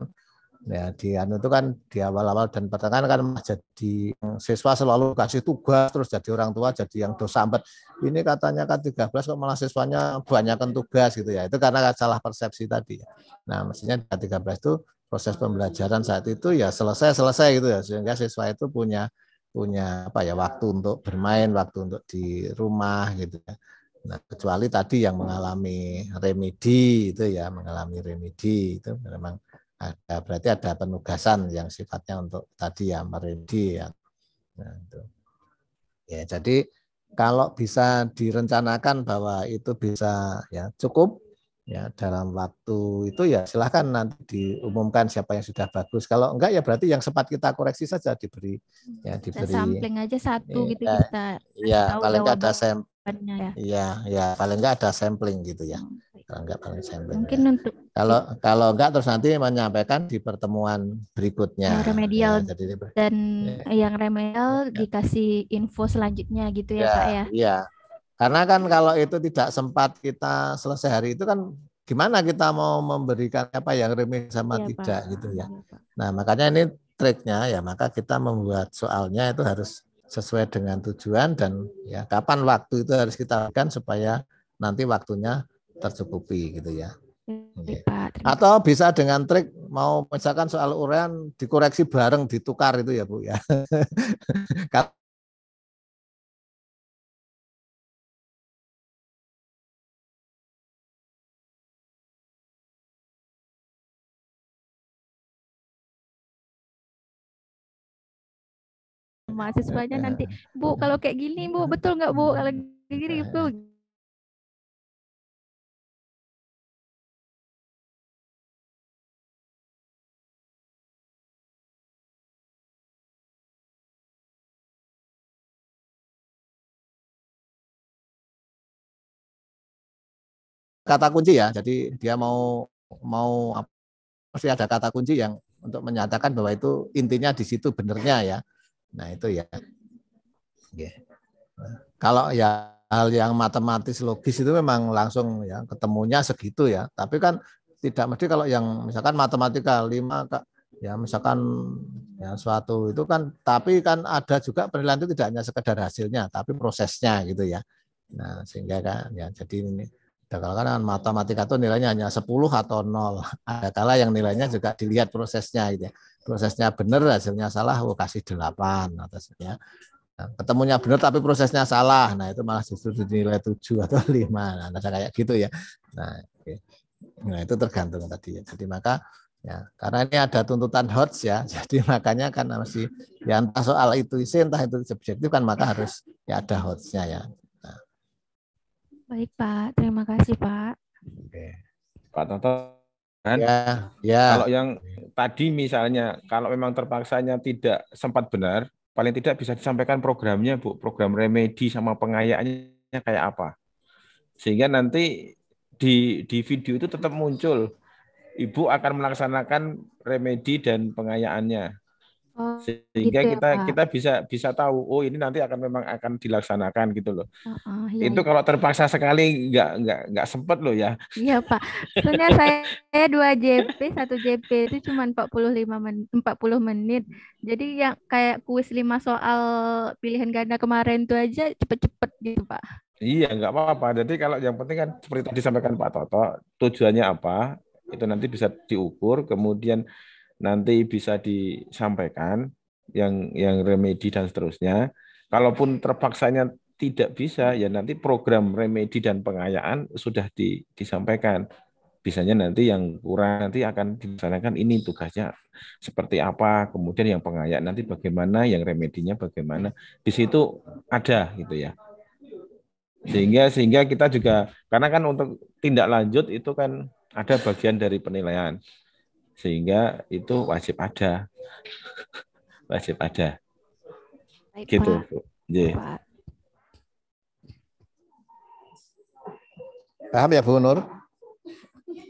[SPEAKER 4] ya di anu itu kan di awal-awal dan pertengahan kan jadi siswa selalu kasih tugas terus jadi orang tua jadi yang dosa sambat ini katanya K13 kok malah siswanya banyakkan tugas gitu ya, itu karena salah persepsi tadi. Nah mestinya K13 itu proses pembelajaran saat itu ya selesai gitu ya, sehingga siswa itu punya apa ya waktu untuk bermain, waktu untuk di rumah gitu ya. Nah kecuali tadi yang mengalami remedi itu ya, mengalami remedi itu memang ada, berarti ada penugasan yang sifatnya untuk tadi ya meredi ya. Nah, itu. Ya, jadi kalau bisa direncanakan bahwa itu bisa ya cukup ya dalam waktu itu ya silahkan nanti diumumkan siapa yang sudah bagus. Kalau enggak ya berarti yang sempat kita koreksi saja diberi ya diberi.
[SPEAKER 5] Sampling aja 1 gitu kita.
[SPEAKER 4] Iya, paling enggak ada sampling. Iya, paling enggak ada sampling gitu ya. Kalau enggak paling sampling.
[SPEAKER 5] Mungkin
[SPEAKER 4] ya.
[SPEAKER 5] untuk
[SPEAKER 4] Kalau enggak terus nanti menyampaikan di pertemuan berikutnya.
[SPEAKER 5] Remedial
[SPEAKER 4] ya, jadi,
[SPEAKER 5] dan yang remedial dikasih info selanjutnya gitu ya Pak ya.
[SPEAKER 4] Iya. Karena kan kalau itu tidak sempat kita selesai hari itu kan gimana kita mau memberikan apa yang remedi sama tidak Pak. Gitu ya. Nah, makanya ini triknya ya, maka kita membuat soalnya itu harus sesuai dengan tujuan dan ya kapan waktu itu harus kita berikan supaya nanti waktunya tercukupi gitu ya. Atau bisa dengan trik mau misalkan soal urean dikoreksi bareng ditukar itu ya Bu ya.
[SPEAKER 5] Mahasiswanya nanti Bu kalau kayak gini Bu betul nggak Bu kalau gini Bu.
[SPEAKER 4] Kata kunci ya, jadi dia mau pasti ada kata kunci yang untuk menyatakan bahwa itu intinya di situ benernya ya. Nah itu ya. Kalau ya hal yang matematis logis itu memang langsung ya ketemunya segitu ya. Tapi kan tidak mesti kalau yang misalkan matematika 5 ya misalkan ya suatu itu kan, tapi kan ada juga penilaian itu tidak hanya sekedar hasilnya tapi prosesnya gitu ya. Nah sehingga kan ya jadi ini kadang-kadang matematika itu nilainya hanya 10 atau 0. Ada kala yang nilainya juga dilihat prosesnya gitu ya. Prosesnya benar hasilnya salah kasih 8 atasnya. Nah, ketemunya benar tapi prosesnya salah. Nah, itu malah justru dinilai 7 atau 5. Nah, ada kayak gitu ya. Nah, nah itu tergantung tadi ya. Jadi maka ya karena ini ada tuntutan HOTS ya. Jadi makanya kan masih ya entah soal itu isi entah itu subjektif kan maka harus ya ada HOTS-nya ya. Nah.
[SPEAKER 5] Baik, Pak. Terima kasih, Pak.
[SPEAKER 10] Oke. Pak Toto kan?
[SPEAKER 4] Ya.
[SPEAKER 10] Kalau yang tadi misalnya kalau memang terpaksanya tidak sempat benar, paling tidak bisa disampaikan programnya, Bu. Program remedi sama pengayaannya kayak apa. Sehingga nanti di video itu tetap muncul. Ibu akan melaksanakan remedi dan pengayaannya. Sehingga
[SPEAKER 5] gitu ya,
[SPEAKER 10] kita bisa tahu, oh ini nanti memang akan dilaksanakan gitu loh.
[SPEAKER 5] Iya,
[SPEAKER 10] Itu kalau terpaksa sekali nggak sempat loh ya.
[SPEAKER 5] Iya, Pak. Soalnya saya 2 JP, 1 JP itu cuma 40 menit. Jadi yang kayak kuis 5 soal pilihan ganda kemarin itu aja cepet-cepet gitu, Pak.
[SPEAKER 10] Iya, nggak apa-apa. Jadi kalau yang penting kan seperti tadi disampaikan Pak Toto, tujuannya apa, itu nanti bisa diukur, kemudian nanti bisa disampaikan yang remedi dan seterusnya. Kalaupun terpaksanya tidak bisa, ya nanti program remedi dan pengayaan sudah disampaikan. Bisanya nanti yang kurang nanti akan dilaksanakan ini tugasnya seperti apa, kemudian yang pengayaan nanti bagaimana, yang remedinya bagaimana. Di situ ada gitu ya. Sehingga kita juga, karena kan untuk tindak lanjut itu kan ada bagian dari penilaian. Sehingga itu wajib ada. Wajib ada.
[SPEAKER 5] Baik,
[SPEAKER 10] gitu,
[SPEAKER 5] Pak.
[SPEAKER 10] Bu. Yeah.
[SPEAKER 5] Pak.
[SPEAKER 4] Paham ya Bu Nur?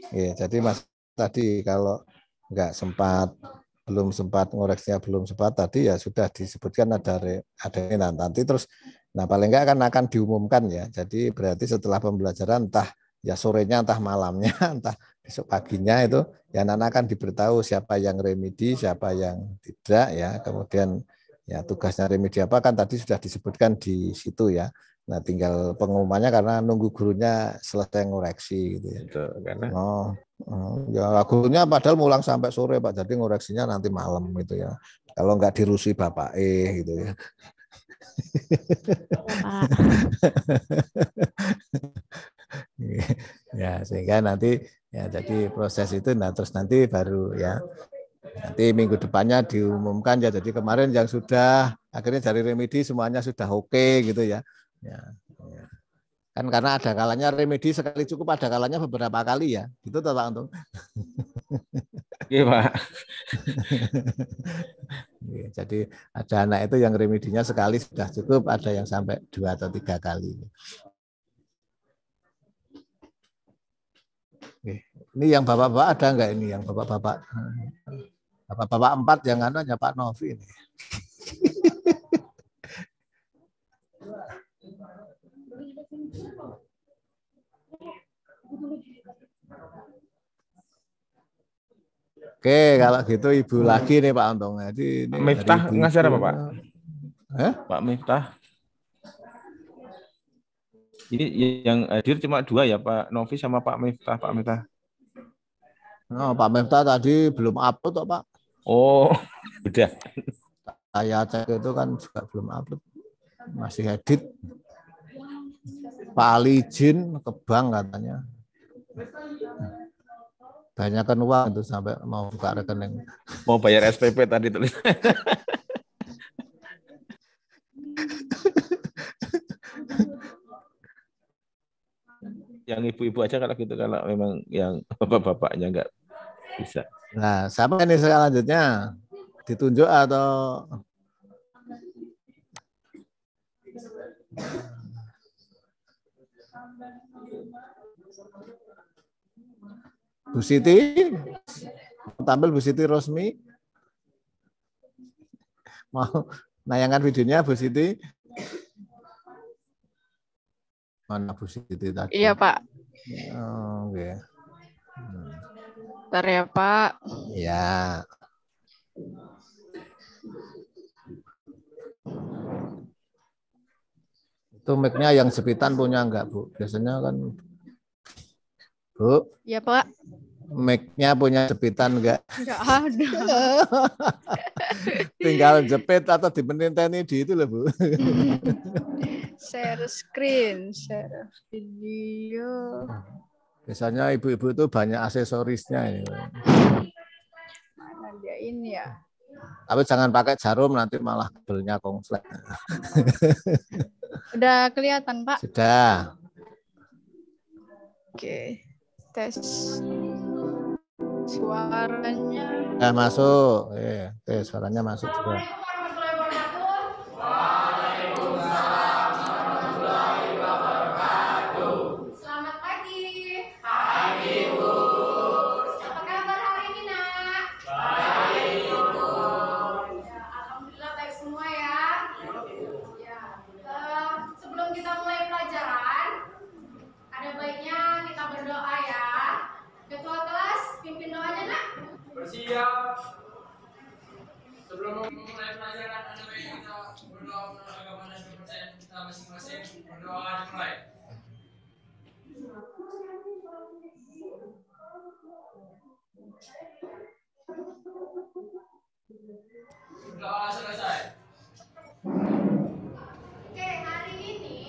[SPEAKER 4] Ya, jadi Mas tadi kalau nggak sempat, belum sempat ngoreksinya belum sempat tadi ya sudah disebutkan ada ini nanti terus. Nah paling nggak akan diumumkan ya. Jadi berarti setelah pembelajaran entah ya sorenya entah malamnya entah besok paginya itu ya anak akan diberitahu siapa yang remedi siapa yang tidak ya. Kemudian ya tugasnya remedi apa kan tadi sudah disebutkan di situ ya. Nah tinggal pengumumannya karena nunggu gurunya selesai ngoreksi gitu ya.
[SPEAKER 10] Itu, karena
[SPEAKER 4] ya gurunya padahal mulang sampai sore Pak, jadi ngoreksinya nanti malam gitu ya. Kalau nggak dirusi Bapak gitu ya. Ya sehingga nanti ya jadi proses itu nah terus nanti baru ya nanti minggu depannya diumumkan ya. Jadi kemarin yang sudah akhirnya dari remedi semuanya sudah oke gitu ya. Ya. Kan karena ada kalanya remedi sekali cukup, ada kalanya beberapa kali ya. Gitu toh Pak Untung.
[SPEAKER 10] Iya Pak.
[SPEAKER 4] Jadi ada anak itu yang remedinya sekali sudah cukup, ada yang sampai 2 atau 3 kali. Ini yang bapak-bapak ada enggak ini yang bapak-bapak? Bapak-bapak 4 yang hanya Pak Novi ini. Oke, kalau gitu Ibu lagi nih Pak Untung. Jadi
[SPEAKER 10] Pak Miftah ngajar apa Pak? Pak Miftah. Ini yang hadir cuma 2 ya Pak Novi sama Pak Miftah. Pak Miftah.
[SPEAKER 4] Oh, Pak Miftah tadi belum upload toh Pak.
[SPEAKER 10] Oh, udah.
[SPEAKER 4] Saya cek itu kan juga belum upload. Masih edit. Pak Ali izin ke bank katanya. Banyakkan uang itu sampai mau buka rekening.
[SPEAKER 10] Mau bayar SPP tadi tulis. Yang ibu-ibu aja kalau gitu, kalau memang yang bapak-bapaknya nggak bisa.
[SPEAKER 4] Nah, siapa ini selanjutnya? Ditunjuk atau Bu Siti, tampil Bu Siti Rosmi. Mau nayangkan videonya Bu Siti? Mana Bu Siti tadi?
[SPEAKER 8] Iya, Pak.
[SPEAKER 4] Oh, oke.
[SPEAKER 8] Bentar ya, Pak.
[SPEAKER 4] Ya. Itu mic-nya yang jepitan punya enggak, Bu? Biasanya kan, Bu.
[SPEAKER 8] Iya, Pak.
[SPEAKER 4] Mic-nya punya jepitan enggak?
[SPEAKER 8] Enggak ada.
[SPEAKER 4] Tinggal jepit atau dipeninteni di itu loh, Bu.
[SPEAKER 8] Share screen, share video.
[SPEAKER 4] Biasanya ibu-ibu itu banyak aksesorisnya ini.
[SPEAKER 8] Mana dia ini ya?
[SPEAKER 4] Tapi jangan pakai jarum, nanti malah kabelnya konslet.
[SPEAKER 8] Udah kelihatan, Pak?
[SPEAKER 4] Sudah.
[SPEAKER 8] Oke, tes suaranya.
[SPEAKER 4] Ya, masuk. Tes suaranya masuk juga.
[SPEAKER 1] Selamat pagi. Pagi, Bu. Apa kabar hari ini, Nak? Baik, Bu. Ya, alhamdulillah baik semua ya. Ya. Sebelum kita mulai pelajaran, ada baiknya kita berdoa ya. Ketua kelas, pimpin doanya, Nak.
[SPEAKER 2] Bersiap. Sebelum memulai pelajaran, ada baiknya kita berdoa menurut agama dan kepercayaan kita masing-masing. Berdoa dimulai. Doa selesai.
[SPEAKER 1] Oke, hari ini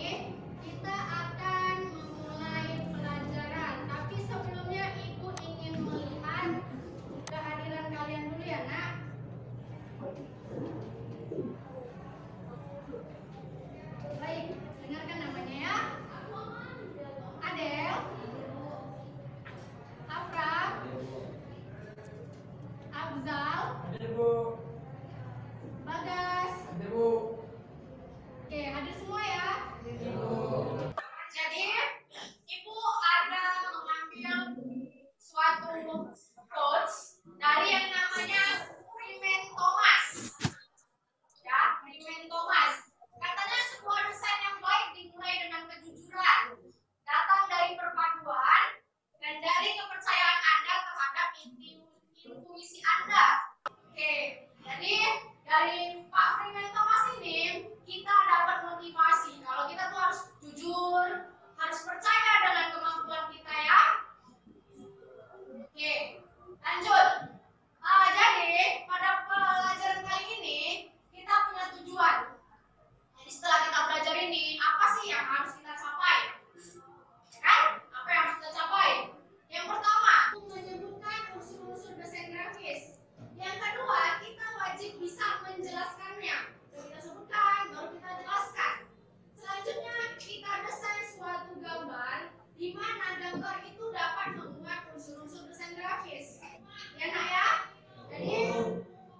[SPEAKER 1] kita akan memulai pelajaran. Tapi sebelumnya Ibu ingin melihat kehadiran kalian dulu ya, Nak. Baik, dengarkan namanya ya. Adel, Afra, Abzal, Bagas. Oke, hadir semua ya. Jadi, Ibu ada mengambil suatu quotes dari yang namanya Freeman Thomas. Ya, Freeman Thomas. Katanya sebuah desain yang baik dimulai dengan kejujuran, datang dari perpaduan dan dari kepercayaan Anda terhadap intuisi Anda. Oke, jadi dari Pak Freeman Thomas ini kita dapat motivasi kalau kita tuh harus jujur, harus percaya dengan kemampuan kita ya. Oke, lanjut. Jadi pada pelajaran kali ini kita punya tujuan. Jadi setelah kita belajar ini, apa sih yang harus kita capai? Kan? Apa yang harus kita capai? Yang pertama, menyebutkan unsur-unsur desain grafis. Yang kedua, kita wajib bisa menjelaskannya. Kita sebutkan, baru kita jelaskan. Selanjutnya, kita desain suatu gambar di mana gambar itu dapat memuat unsur-unsur desain grafis. Ya, Nak ya? Jadi,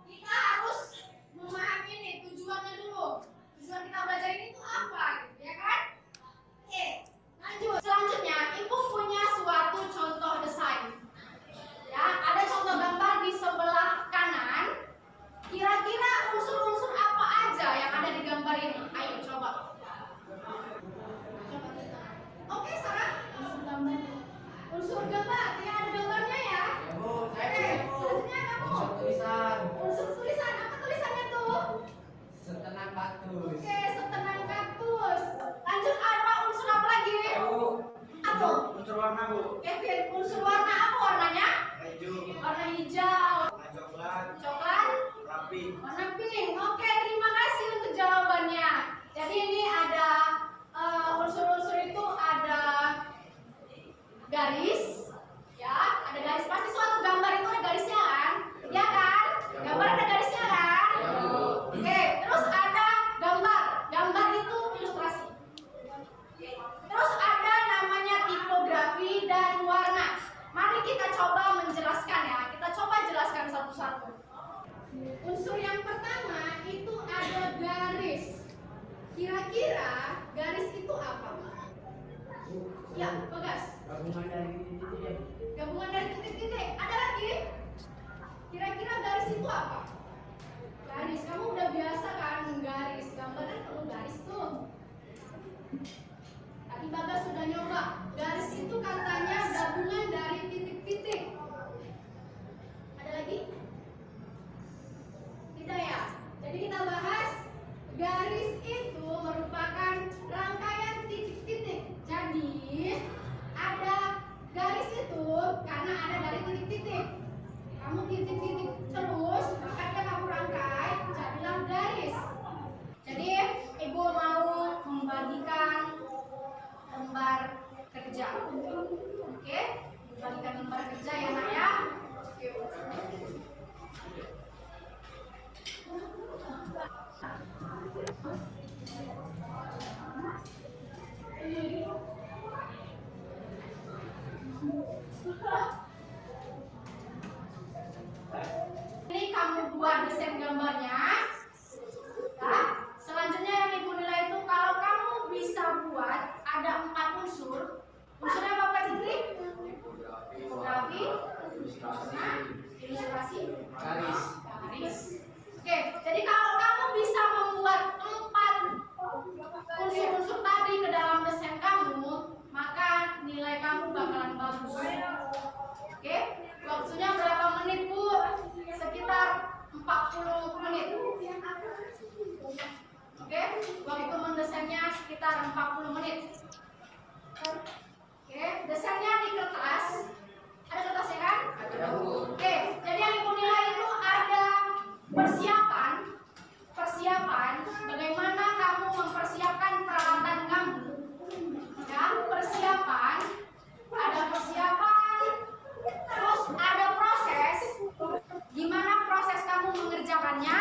[SPEAKER 1] kita harus memahami ini tujuannya dulu. Tujuan kita belajar ini itu apa, ya kan? Oke, lanjut. Selanjutnya, Ibu punya suatu contoh desain. Ya, ada contoh gambar di sebelah kanan. Kira-kira unsur-unsur apa aja yang ada di gambar ini? Ayo coba. Oke, Sarah. Unsur gambar, ya ada gambarnya ya. Oke, selanjutnya kamu. Unsur tulisan, apa tulisannya tuh?
[SPEAKER 11] Setenang kaktus.
[SPEAKER 1] Oke, setenang kaktus. Lanjut, apa unsur apa lagi? Apa?
[SPEAKER 11] Unsur warna, Bu.
[SPEAKER 1] Kevin, unsur warna apa warnanya?
[SPEAKER 11] Hijau.
[SPEAKER 1] Warna hijau.
[SPEAKER 11] Coklat.
[SPEAKER 1] Coklat.
[SPEAKER 11] Rapi.
[SPEAKER 1] Warna pink. Oke, terima kasih untuk jawabannya. Jadi ini ada unsur-unsur itu ada garis, ya, ada garis. Pasti suatu gambar itu ada garisnya kan? Ya kan? Gambar ada garisnya kan? Oke, terus ada gambar. Gambar itu ilustrasi. Terus ada namanya tipografi dan warna. Mari kita coba menjelaskan ya. Kita coba jelaskan satu-satu. Unsur yang pertama itu ada garis. Kira-kira garis itu apa? Ya, Bagas.
[SPEAKER 11] Gabungan dari titik.
[SPEAKER 1] Gabungan dari titik
[SPEAKER 12] apa? Garis. Kamu udah biasa kan garis. Gambarnya perlu garis tuh. Tadi Bagas sudah nyoba. Garis itu katanya gabungan dari titik-titik. Ada lagi? Tidak ya? Jadi kita bahas garis itu merupakan rangkaian titik-titik. Jadi ada garis itu karena ada dari titik-titik. Kamu titik-titik terus, makanya kamu rangkai, jadilah garis. Jadi Ibu mau membagikan lembar kerja. Oke? Membagikan lembar kerja ya Nak ya. Ini kamu buat desain gambarnya. Nah, selanjutnya yang Ibu nilai itu kalau kamu bisa buat ada 4 unsur. Unsurnya apa Pak Citri? Tipografi, ilustrasi, garis. Oke, jadi kalau kamu bisa membuat 4 unsur-unsur tadi ke dalam desain kamu, maka nilai kamu bakalan bagus. Oke, waktunya berapa menit Bu? Sekitar 40 menit. Oke, waktu mendesainnya sekitar 40 menit. Oke, desainnya di kertas. Ada kertasnya kan? Ada Bu. Oke, jadi yang Ibu nilai itu ada persiapan bagaimana kamu mempersiapkan peralatan kamu. Ya, persiapan, terus ada proses, gimana proses kamu mengerjakannya,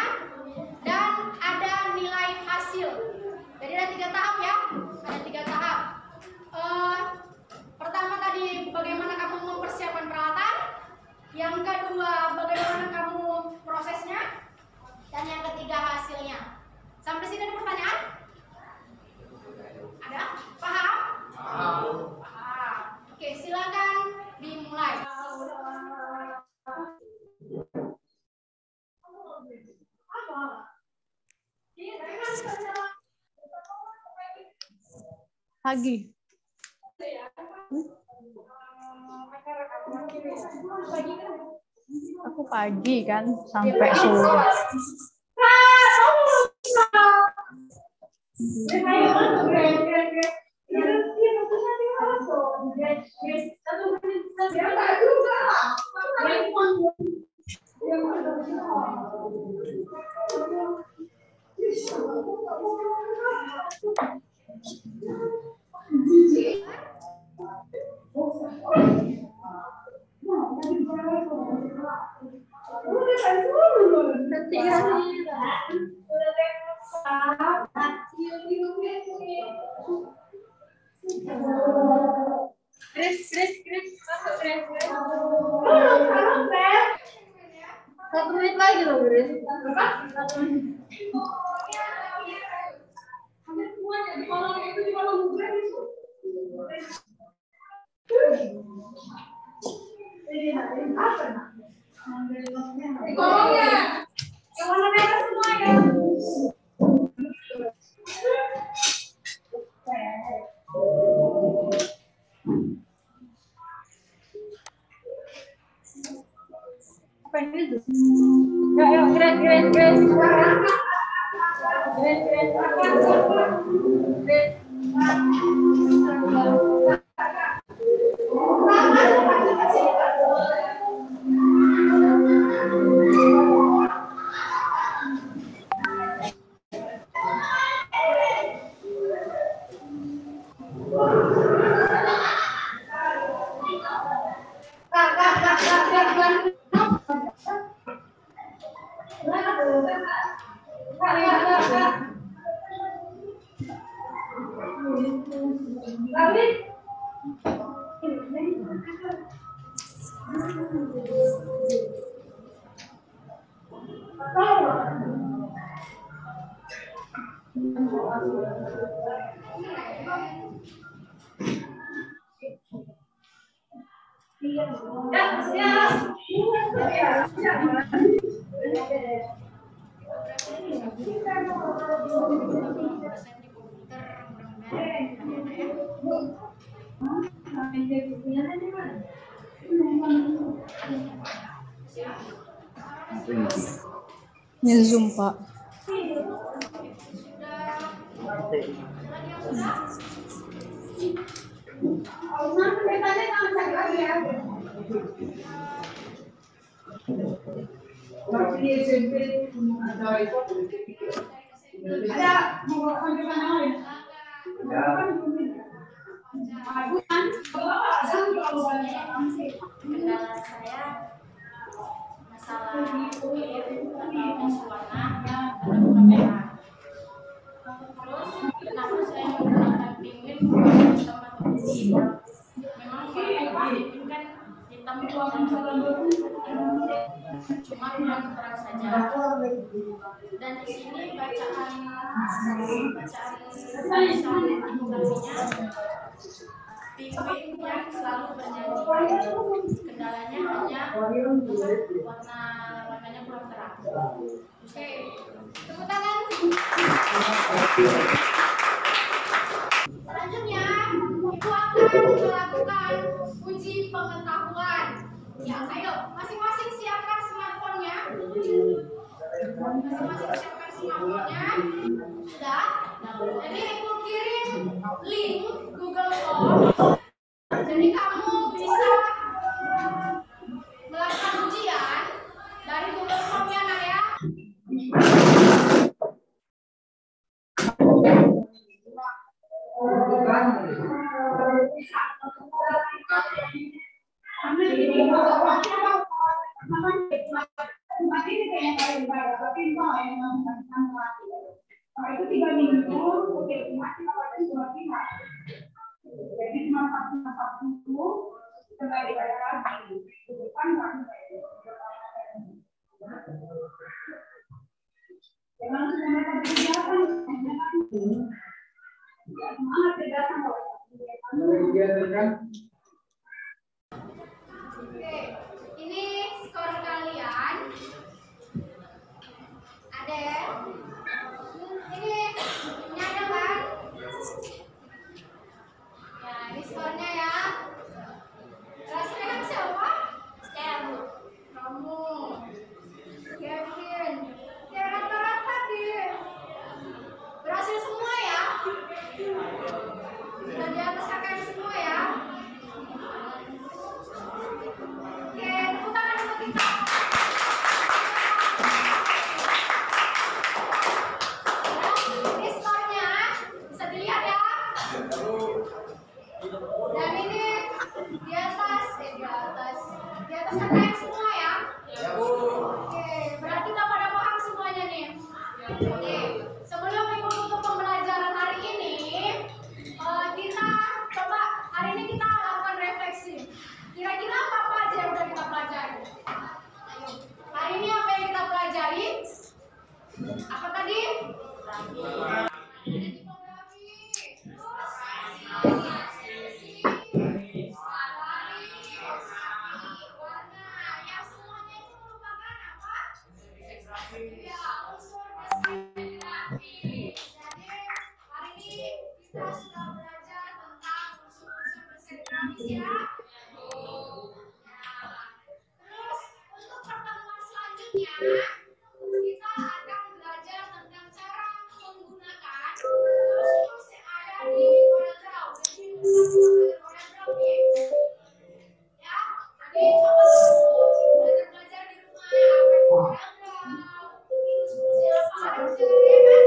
[SPEAKER 12] dan ada nilai hasil. Jadi ada 3 tahap ya, ada 3 tahap. Pertama tadi bagaimana kamu mempersiapkan peralatan, yang kedua bagaimana kamu prosesnya, dan yang ketiga hasilnya. Sampai sini ada pertanyaan? Ada? Paham? Paham. Oke, silakan dimulai.
[SPEAKER 8] Pagi. Aku pagi kan sampai sore.
[SPEAKER 1] Satu menit lagi loh, Grace.
[SPEAKER 8] Nge-zoom, Pak.
[SPEAKER 12] Kendala saya masalah kirim atau kasih warna pada kamera. Terus kenapa saya menggunakan penguin bukan hitam atau putih? Memang kalau penguin kan hitam dan putih, cuma kurang terang saja. Dan di sini bacaan tulisannya penguin yang selalu bernyanyi. Kendalanya hanya warnanya kurang terang. Oke, tepuk tangan. Selanjutnya, Ibu akan melakukan uji pengetahuan. Ya, ayo, masing-masing siapkan smartphone-nya. Sudah? Jadi Ibu kirim link Google Form. Jadi kamu bisa melakukan ujian dari Google Form-nya, Nak ya.
[SPEAKER 13] Itu 3 minggu, jadi cuma satu setelah dibayar lagi. Jangan semua kegiatan, semangat kegiatan.
[SPEAKER 12] Oke, ini skor kalian. Ada ya? Ini ada kan? Ya, ini skornya ya. Rasanya siapa? Kamu. Kevin. Ya rata-rata deh. Berhasil semua ya? Sudah di atas KKM semua ya? Oke, tepuk tangan untuk kita. Ini skornya bisa dilihat ya. Dan ini di atas KKM semua ya. Oke, berarti udah pada paham semuanya nih. Oke, sebelum Ibu tutup pembelajaran hari ini, kita coba hari ini kita lakukan refleksi. Kira-kira apa aja yang udah kita pelajari? Ayo, hari ini apa yang kita pelajari? Apa tadi? Kita akan belajar tentang cara menggunakan tools yang ada di CorelDRAW. Ya, nanti coba belajar di rumah CorelDRAW, tools-toolsnya apa aja, ya kan?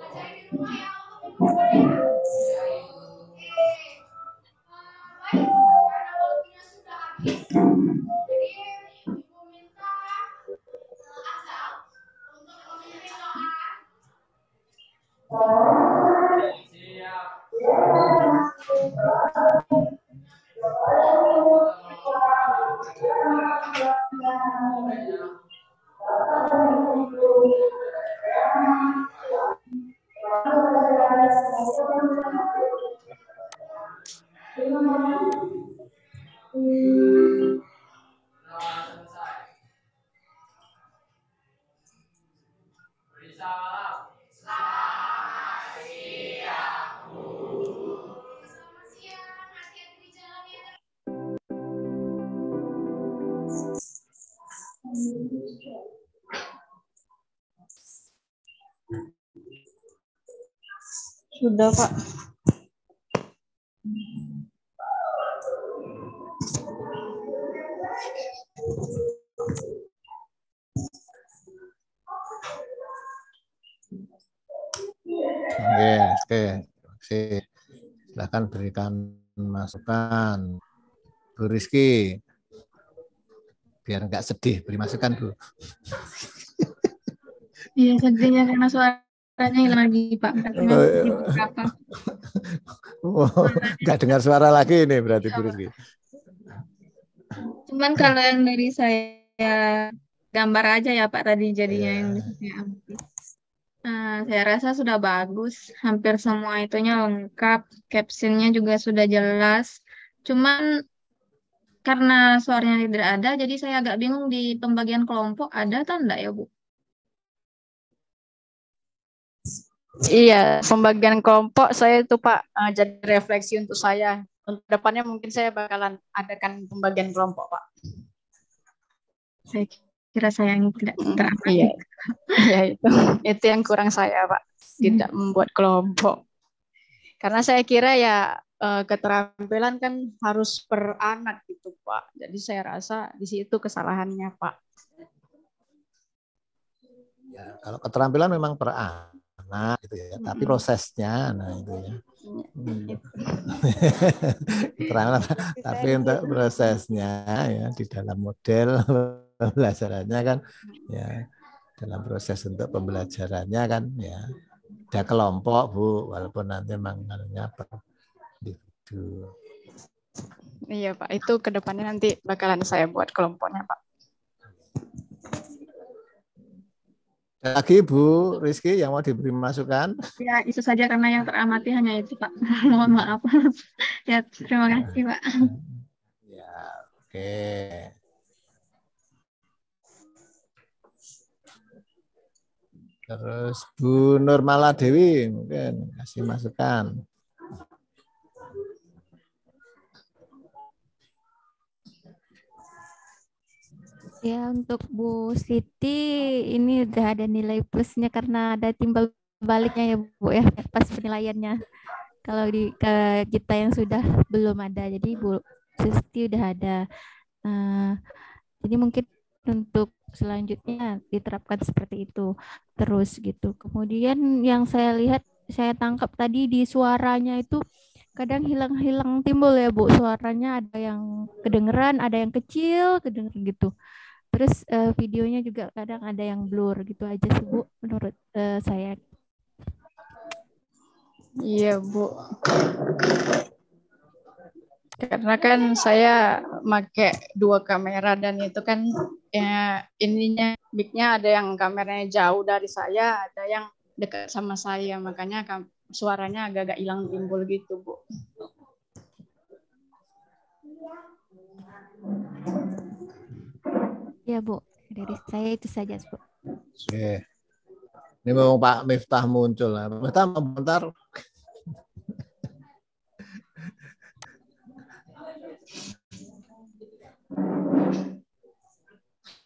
[SPEAKER 12] Belajar di rumah ya untuk menggunakannya. Oke, baik, karena waktunya sudah habis, jadi Ibu minta Azal untuk memimpin doa.
[SPEAKER 8] Sudah, Pak.
[SPEAKER 4] Oke, oke. Silakan berikan masukan. Bu Rizky, biar nggak sedih, beri masukan, Bu.
[SPEAKER 3] Iya, sedihnya karena suaranya hilang lagi, Pak. Berapa?
[SPEAKER 4] Nggak dengar suara lagi ini berarti, Bu Rizky.
[SPEAKER 3] Cuman kalau yang dari saya gambar aja ya Pak tadi jadinya yang bisa saya ambil. Saya rasa sudah bagus, hampir semua itunya lengkap, captionnya juga sudah jelas. Cuman karena suaranya tidak ada, jadi saya agak bingung di pembagian kelompok ada atau enggak ya Bu?
[SPEAKER 8] Iya, pembagian kelompok saya itu Pak jadi refleksi untuk saya. Untuk depannya mungkin saya bakalan adakan pembagian kelompok Pak.
[SPEAKER 3] Saya kira saya yang tidak teramati.
[SPEAKER 8] Iya, iya itu yang kurang saya Pak, tidak membuat kelompok. Karena saya kira ya keterampilan kan harus per anak gitu Pak. Jadi saya rasa di situ kesalahannya Pak.
[SPEAKER 4] Ya, kalau keterampilan memang per anak gitu ya, tapi prosesnya, nah itu ya. Keterampilan, tapi untuk prosesnya ya di dalam model pembelajarannya kan ya dalam proses untuk pembelajarannya kan ya ada kelompok Bu, walaupun nanti manggilnya per individu.
[SPEAKER 8] Iya Pak, itu kedepannya nanti bakalan saya buat kelompoknya Pak.
[SPEAKER 4] Lagi Bu Rizky yang mau diberi masukan?
[SPEAKER 3] Ya itu saja karena yang teramati hanya itu Pak. Mohon maaf. Ya terima kasih Pak.
[SPEAKER 4] Ya oke. Terus Bu Nurmala Dewi mungkin kasih masukan.
[SPEAKER 5] Ya untuk Bu Siti ini udah ada nilai plusnya karena ada timbal baliknya ya Bu ya pas penilaiannya. Kalau di ke kita yang sudah belum ada, jadi Bu Siti udah ada. Jadi mungkin untuk selanjutnya diterapkan seperti itu terus gitu. Kemudian yang saya lihat, saya tangkap tadi di suaranya itu kadang hilang-hilang timbul ya Bu, suaranya ada yang kedengeran, ada yang kecil kedengeran gitu. Terus videonya juga kadang ada yang blur gitu aja sih Bu menurut saya.
[SPEAKER 8] Iya Bu. Karena kan saya pakai 2 kamera dan itu kan ya ininya mic-nya ada yang kameranya jauh dari saya, ada yang dekat sama saya, makanya suaranya agak-agak hilang timbul gitu Bu.
[SPEAKER 5] Ya Bu, dari saya itu saja Bu.
[SPEAKER 4] Oke. Ini mau Pak Miftah muncul. Pak Miftah mau bentar.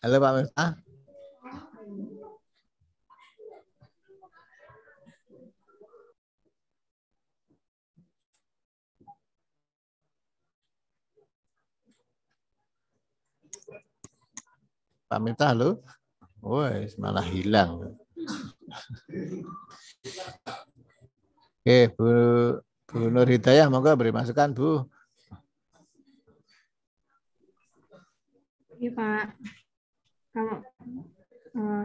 [SPEAKER 4] Halo Pak Miftah. Pak Miftah, halo. Woi, malah hilang. Oke, Bu Nur Hidayah, monggo beri masukan, Bu.
[SPEAKER 7] Iya Pak, kalau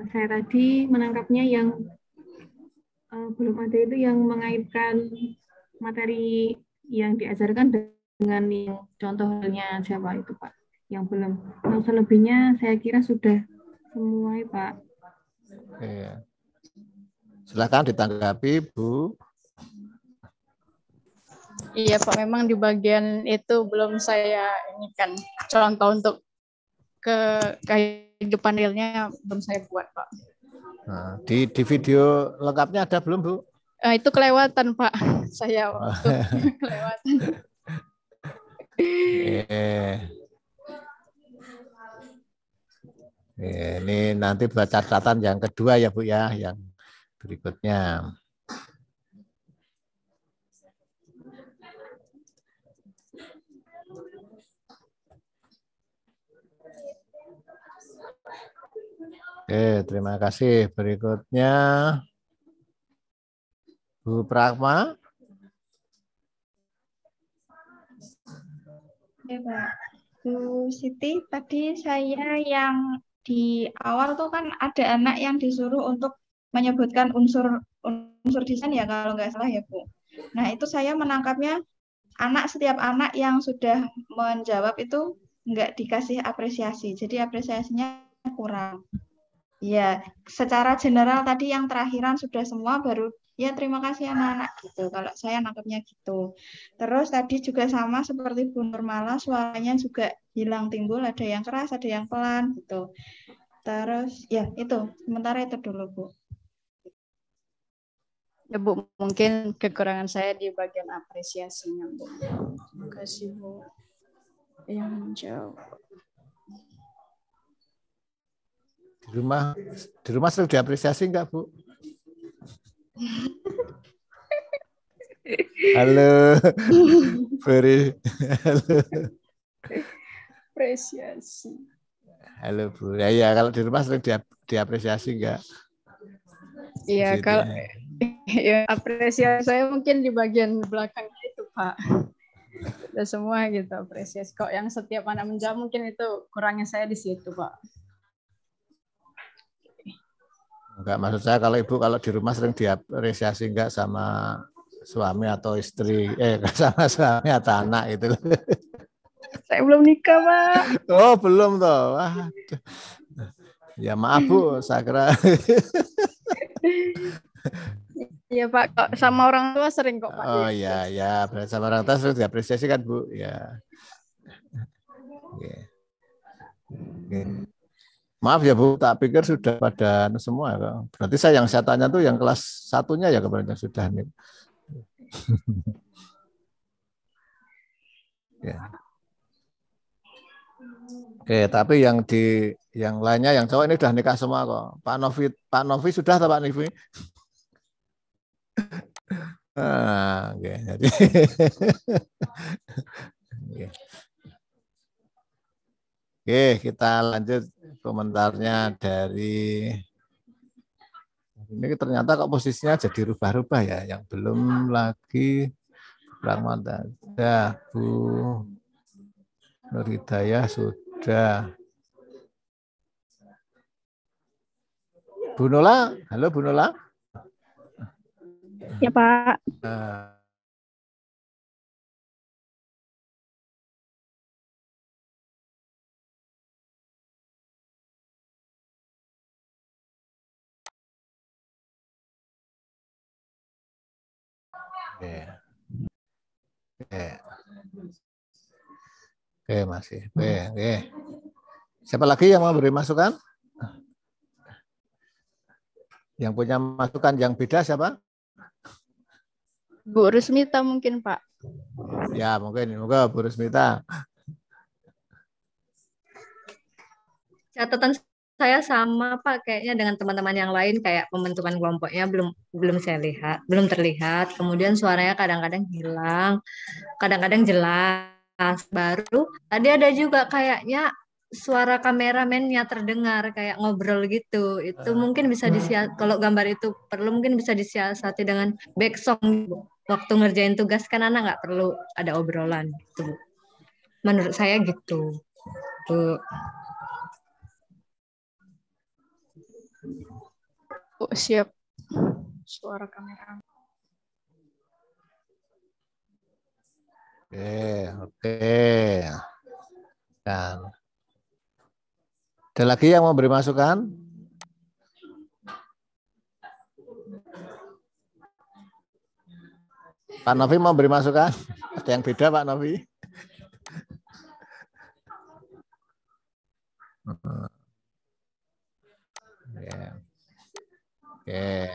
[SPEAKER 7] saya tadi menangkapnya yang belum ada itu yang mengaitkan materi yang diajarkan dengan yang contohnya siapa itu Pak, yang belum. Yang selebihnya saya kira sudah semua ya Pak.
[SPEAKER 4] Oke. Silakan ditanggapi Bu.
[SPEAKER 8] Iya Pak, memang di bagian itu belum saya ini kan contoh untuk ke kehidupan realnya belum saya buat Pak.
[SPEAKER 4] Nah, di video lengkapnya ada belum Bu?
[SPEAKER 8] Itu kelewatan Pak, saya waktu kelewatan.
[SPEAKER 4] Ini nanti buat catatan yang kedua ya Bu ya, yang berikutnya. Oke, terima kasih. Berikutnya Bu Pragma.
[SPEAKER 14] Ya, Pak. Bu Siti, tadi saya yang di awal tuh kan ada anak yang disuruh untuk menyebutkan unsur desain ya kalau nggak salah ya Bu. Nah itu saya menangkapnya setiap anak yang sudah menjawab itu nggak dikasih apresiasi, jadi apresiasinya kurang. Ya, secara general tadi yang terakhiran sudah semua baru ya terima kasih anak-anak gitu. Kalau saya nangkepnya gitu. Terus tadi juga sama seperti Bu Nurmala, suaranya juga hilang timbul, ada yang keras, ada yang pelan gitu. Terus ya itu, sementara itu dulu Bu.
[SPEAKER 8] Ya Bu, mungkin kekurangan saya di bagian apresiasinya Bu. Terima kasih Bu yang menjawab.
[SPEAKER 4] Di rumah sering diapresiasi enggak Bu? Halo, Ferry. Halo.
[SPEAKER 8] Apresiasi.
[SPEAKER 4] Halo Bu. Ya kalau di rumah sering diapresiasi enggak?
[SPEAKER 8] Iya, kalau ya, apresiasi saya mungkin di bagian belakangnya itu Pak. Sudah semua gitu apresiasi. Kok yang setiap anak menjawab mungkin itu kurangnya saya di situ Pak.
[SPEAKER 4] Enggak, maksud saya kalau Ibu kalau di rumah sering diapresiasi enggak sama suami atau istri, sama suami atau anak itu.
[SPEAKER 8] Saya belum nikah Pak.
[SPEAKER 4] Oh belum toh. Wah. Ya maaf Bu, saya kira.
[SPEAKER 8] Iya Pak, kok sama orang tua sering kok Pak.
[SPEAKER 4] Oh ya, berarti sama orang tua sering diapresiasi kan Bu, ya. Maaf ya Bu, tak pikir sudah pada semua. Berarti yang saya tanya tuh yang kelas 1-nya ya kemarin yang sudah nih. Ya. Oke, tapi yang lainnya yang cowok ini udah nikah semua kok. Pak Novi sudah atau Pak Novi? Oke, jadi Oke, kita lanjut komentarnya dari ini ternyata kok posisinya jadi rubah-rubah ya, yang belum lagi Rahmata. Sudah, Bu Nur Hidayah sudah. Bu Nola, halo Bu Nola.
[SPEAKER 14] Ya Pak.
[SPEAKER 4] Oke, masih. Oke. Siapa lagi yang mau beri masukan? Yang punya masukan yang beda siapa?
[SPEAKER 8] Bu Rusmita mungkin Pak.
[SPEAKER 4] Ya mungkin, moga Bu Rusmita.
[SPEAKER 6] Catatan saya sama Pak kayaknya dengan teman-teman yang lain, kayak pembentukan kelompoknya belum saya lihat, belum terlihat. Kemudian suaranya kadang-kadang hilang, kadang-kadang jelas. Baru tadi ada juga kayaknya suara kameramennya terdengar kayak ngobrol gitu. Itu mungkin bisa kalau gambar itu perlu mungkin bisa disiasati dengan back song. Waktu ngerjain tugas kan anak nggak perlu ada obrolan gitu. Menurut saya gitu. Bu.
[SPEAKER 8] Oh, siap. Suara kamera.
[SPEAKER 4] Oke. Dan ada lagi yang mau beri masukan? Pak Novi mau beri masukan? Ada yang beda Pak Novi? Oke.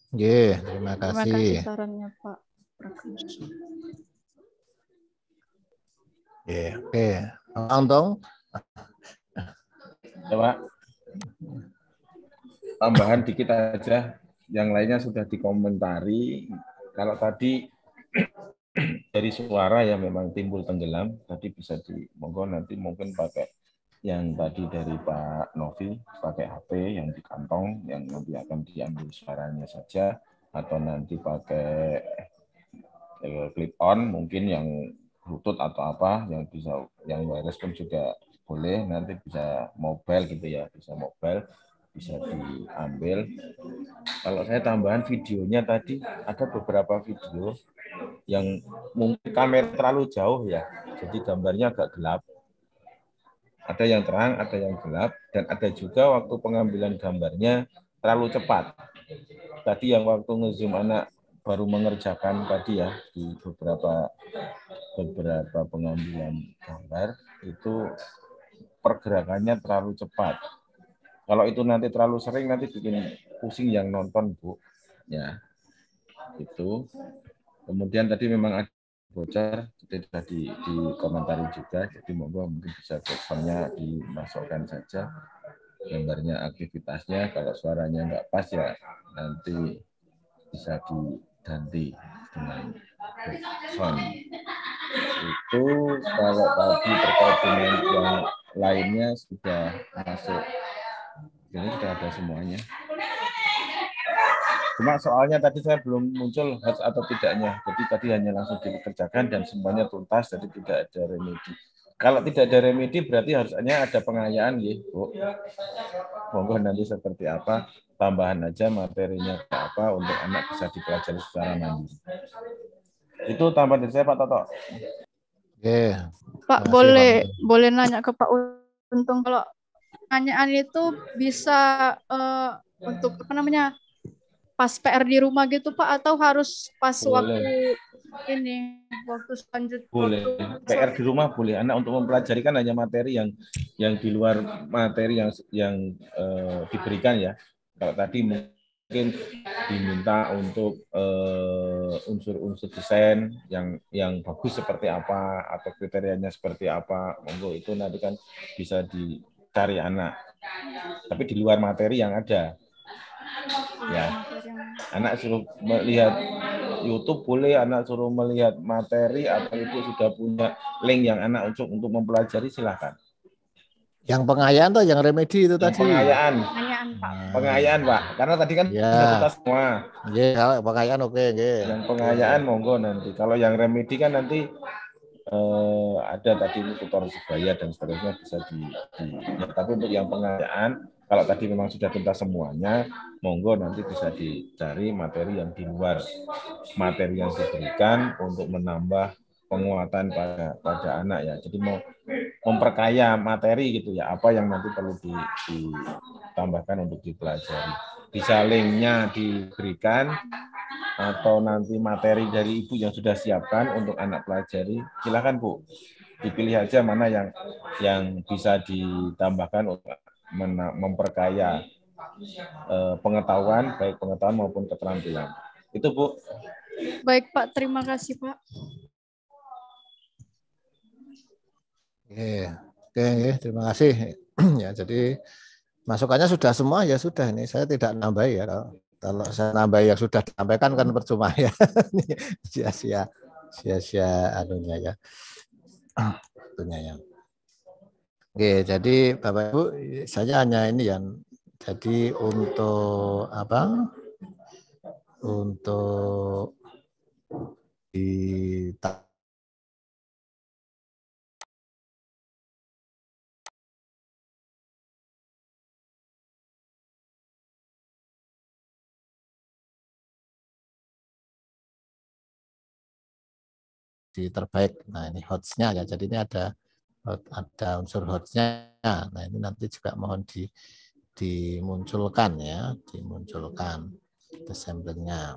[SPEAKER 4] Terima
[SPEAKER 8] Terima kasih
[SPEAKER 4] kasih.
[SPEAKER 8] sarannya Pak Prakus.
[SPEAKER 4] Oke. Untung.
[SPEAKER 10] Ya, Pak. Tambahan dikit aja, yang lainnya sudah dikomentari. Kalau tadi dari suara ya memang timbul tenggelam, tadi bisa monggo nanti mungkin pakai yang tadi dari Pak Novi, pakai HP yang di kantong, yang nanti akan diambil suaranya saja, atau nanti pakai clip on mungkin yang Bluetooth atau apa yang bisa, yang wireless pun juga boleh, nanti bisa mobile gitu ya, bisa mobile, bisa diambil. Kalau saya tambahan videonya tadi, ada beberapa video yang mungkin kamera terlalu jauh ya, jadi gambarnya agak gelap. Ada yang terang, ada yang gelap, dan ada juga waktu pengambilan gambarnya terlalu cepat. Tadi yang waktu ngezoom anak baru mengerjakan tadi ya, di beberapa pengambilan gambar, itu pergerakannya terlalu cepat. Kalau itu nanti terlalu sering, nanti bikin pusing yang nonton, Bu. Ya, itu. Kemudian tadi memang ada bocor, jadi tadi dikomentari juga, jadi monggo mungkin bisa backsound-nya dimasukkan saja, gambarnya, aktivitasnya, kalau suaranya nggak pas ya nanti bisa diganti dengan backsound. Itu kalau tadi terkait dengan yang lainnya sudah masuk, ini sudah ada semuanya. Cuma soalnya tadi saya belum muncul harus atau tidaknya. Jadi tadi hanya langsung dikerjakan dan semuanya tuntas, jadi tidak ada remedi. Kalau tidak ada remedi berarti harusnya ada pengayaan ya, Bu. Monggo nanti seperti apa, tambahan aja materinya apa untuk anak bisa dipelajari secara mandiri. Itu tambahan dari saya, Pak Toto.
[SPEAKER 8] Pak, boleh nanya ke Pak Untung, kalau pertanyaan itu bisa untuk apa namanya, pas PR di rumah gitu Pak, atau harus pas waktu ini, waktu selanjutnya?
[SPEAKER 10] Boleh, PR di rumah boleh. Anak untuk mempelajari kan hanya materi yang di luar materi yang diberikan ya. Kalau tadi mungkin diminta untuk unsur-unsur desain yang bagus seperti apa atau kriterianya seperti apa, monggo itu nanti kan bisa dicari anak. Tapi di luar materi yang ada. Ya, anak suruh melihat YouTube boleh, anak suruh melihat materi atau itu sudah punya link yang anak untuk mempelajari, silahkan.
[SPEAKER 4] Yang pengayaan atau yang remedi itu tadi?
[SPEAKER 10] Pengayaan. Pengayaan, Pak. Karena tadi kan sudah tuntas semua.
[SPEAKER 4] Kalau pengayaan oke.
[SPEAKER 10] Yang pengayaan monggo nanti. Kalau yang remedi kan nanti ada tadi tutor sebaya dan seterusnya bisa ya, tapi untuk yang pengayaan kalau tadi memang sudah tuntas semuanya, monggo nanti bisa dicari materi yang di luar materi yang diberikan untuk menambah penguatan pada anak ya. Jadi mau memperkaya materi gitu ya, apa yang nanti perlu ditambahkan untuk dipelajari. Bisa linknya diberikan atau nanti materi dari ibu yang sudah siapkan untuk anak pelajari, silakan Bu, dipilih aja mana yang bisa ditambahkan untuk memperkaya pengetahuan, baik pengetahuan maupun keterampilan. Itu Bu.
[SPEAKER 8] Baik Pak, terima kasih Pak.
[SPEAKER 4] Oke, terima kasih. Ya, jadi masukannya sudah semua ya sudah, ini saya tidak nambah ya. Kalau saya nambah yang sudah disampaikan kan percuma ya. Sia-sia anunya ya. Ya. Oke, jadi Bapak Ibu, saya hanya ini yang jadi untuk apa? Untuk di terbaik. Nah ini HOTS-nya ya, jadi ini ada unsur HOTS-nya. Nah ini nanti juga mohon dimunculkan ya, dimunculkan sampelnya.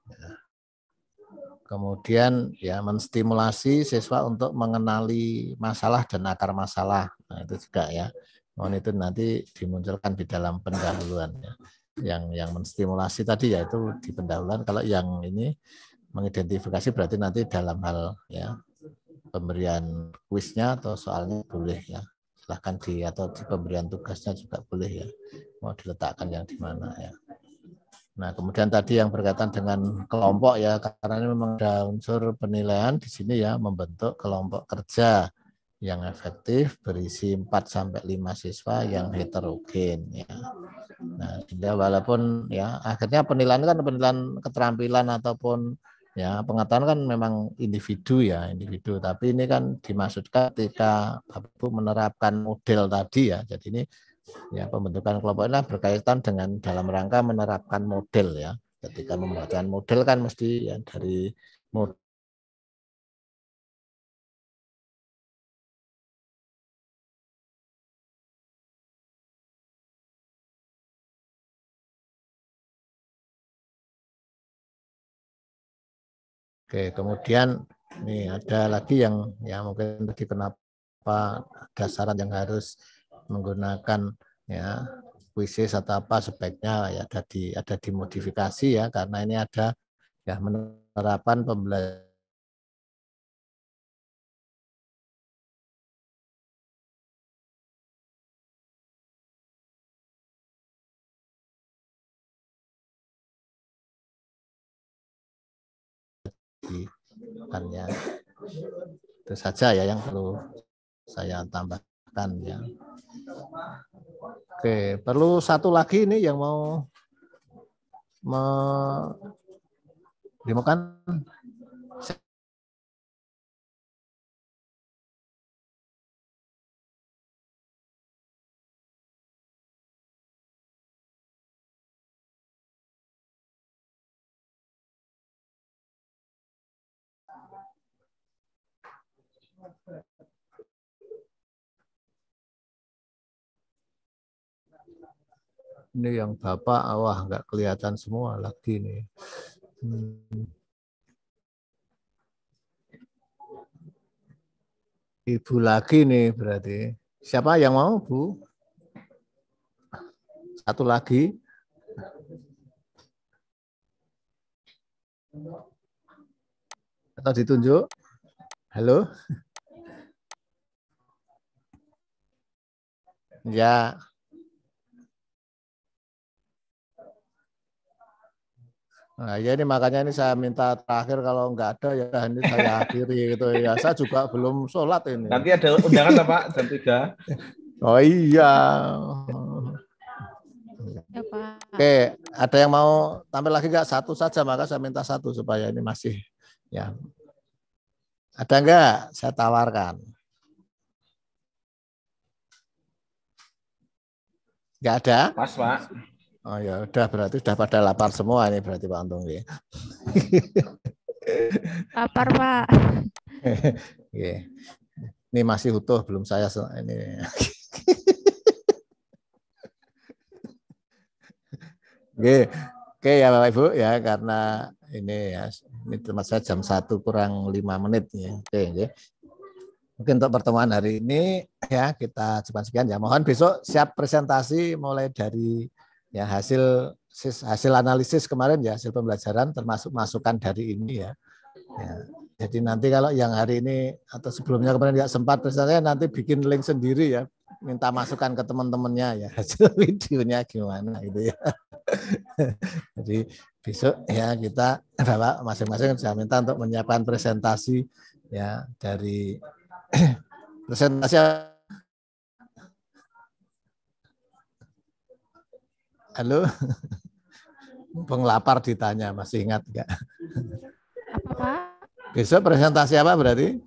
[SPEAKER 4] Ya. Kemudian ya menstimulasi siswa untuk mengenali masalah dan akar masalah. Nah itu juga ya, mohon itu nanti dimunculkan di dalam pendahuluan ya. Yang menstimulasi tadi yaitu di pendahuluan. Kalau yang ini mengidentifikasi berarti nanti dalam hal ya pemberian kuisnya atau soalnya boleh ya. Silahkan atau di pemberian tugasnya juga boleh ya. Mau diletakkan yang di mana ya. Nah, kemudian tadi yang berkaitan dengan kelompok ya, karena ini memang ada unsur penilaian di sini ya, membentuk kelompok kerja yang efektif berisi 4-5 siswa yang heterogen ya. Nah, sehingga walaupun ya akhirnya penilaian kan penilaian keterampilan ataupun ya pengetahuan kan memang individu ya, individu, tapi ini kan dimaksudkan ketika Bapak Ibu menerapkan model tadi ya. Jadi ini ya pembentukan kelompok ini berkaitan dengan dalam rangka menerapkan model ya. Ketika membuatkan model kan mesti ya dari model Oke, kemudian nih ada lagi yang ya mungkin tadi kenapa ada saran yang harus menggunakan ya kuisis atau apa sebaiknya ya ada dimodifikasi ya, karena ini ada ya penerapan pembelajaran kan ya. Itu saja ya yang perlu saya tambahkan ya. Oke, perlu satu lagi ini yang mau dimakan. Ini yang Bapak, wah nggak kelihatan semua lagi nih. Ibu lagi nih berarti. Siapa yang mau, Bu? Satu lagi. Atau ditunjuk? Halo? Ya. Nah, ya ini makanya ini saya minta terakhir, kalau nggak ada ya ini saya akhiri gitu ya. Saya juga belum sholat ini.
[SPEAKER 10] Nanti ada undangan Pak jam 3.
[SPEAKER 4] Oh iya.
[SPEAKER 5] Ya, Pak.
[SPEAKER 4] Oke, ada yang mau tampil lagi nggak? Satu saja, maka saya minta satu supaya ini masih ya. Ada nggak? Saya tawarkan. Nggak ada?
[SPEAKER 10] Pas Pak.
[SPEAKER 4] Oh ya udah, berarti sudah pada lapar semua ini berarti Pak Untung ya.
[SPEAKER 5] Lapar Pak.
[SPEAKER 4] Ini masih utuh, belum saya ini. Oke ya Bapak Ibu ya, karena ini ya ini tempat saya jam 1 kurang 5 menit ya. Oke. Mungkin untuk pertemuan hari ini ya kita cuma sekian ya. Mohon besok siap presentasi mulai dari ya hasil analisis kemarin ya, hasil pembelajaran termasuk masukan dari ini ya. Jadi nanti kalau yang hari ini atau sebelumnya kemarin nggak sempat presentasinya, nanti bikin link sendiri ya, minta masukan ke teman-temannya ya, hasil videonya gimana gitu ya. Jadi besok ya kita Bapak masing-masing saya minta untuk menyiapkan presentasi ya, dari presentasi. Halo, penglapar ditanya, masih ingat enggak?
[SPEAKER 5] Apa Pak?
[SPEAKER 4] Besok presentasi apa berarti?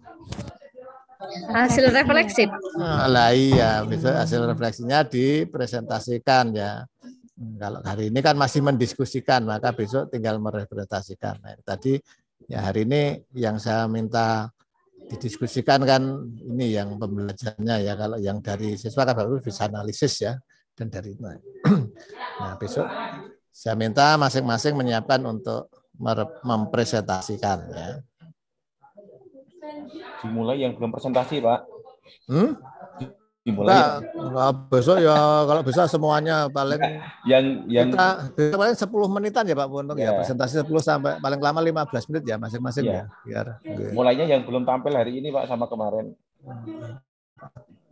[SPEAKER 6] Hasil refleksi.
[SPEAKER 4] Lah iya, besok hasil refleksinya dipresentasikan ya. Kalau hari ini kan masih mendiskusikan, maka besok tinggal merepresentasikan. Nah, tadi Ya, hari ini yang saya minta didiskusikan kan ini yang pembelajarannya ya. Kalau yang dari siswa kan baru bisa analisis ya, dan dari nah besok saya minta masing-masing menyiapkan untuk mempresentasikan ya.
[SPEAKER 10] Dimulai yang belum presentasi, Pak.
[SPEAKER 4] Dimulai. Nah, besok ya kalau bisa semuanya paling
[SPEAKER 10] yang
[SPEAKER 4] kita paling 10 menitan ya Pak Buntung ya, presentasi 10 sampai paling lama 15 menit ya masing-masing ya. Biar
[SPEAKER 10] mulainya yang belum tampil hari ini Pak sama kemarin.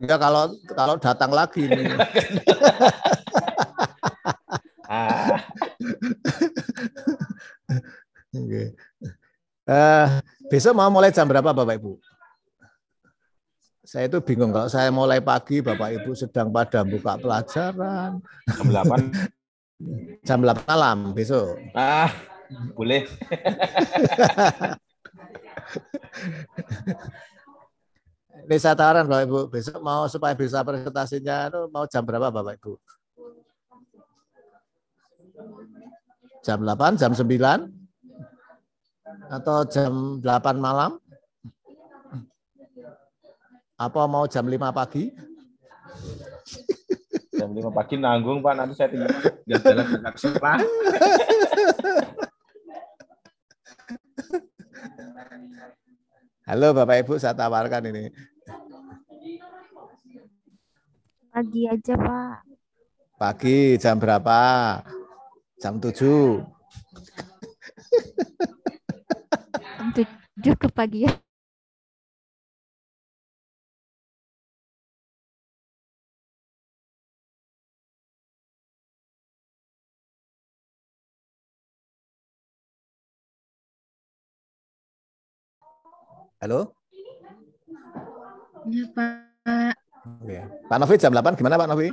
[SPEAKER 4] Ya kalau datang lagi nih. Besok mau mulai jam berapa Bapak Ibu? Saya itu bingung kalau saya mulai pagi, Bapak Ibu sedang pada buka pelajaran.
[SPEAKER 10] Jam 8.
[SPEAKER 4] Jam 8 malam besok.
[SPEAKER 10] Boleh.
[SPEAKER 4] Ini saya tawaran Bapak Ibu, besok mau supaya bisa presentasinya mau jam berapa Bapak Ibu? Jam 8, jam 9? Atau jam 8 malam? Apa mau jam 5 pagi?
[SPEAKER 10] Jam 5 pagi nanggung Pak, nanti saya tinggal jalan ke sekolah.
[SPEAKER 4] Halo Bapak Ibu, saya tawarkan ini.
[SPEAKER 5] Pagi aja Pak.
[SPEAKER 4] Pagi jam berapa? Jam 7.
[SPEAKER 5] Jam 7 ke pagi ya.
[SPEAKER 4] Halo?
[SPEAKER 3] Ya, Pak.
[SPEAKER 4] Oke. Pak Novi jam 8 gimana Pak Novi?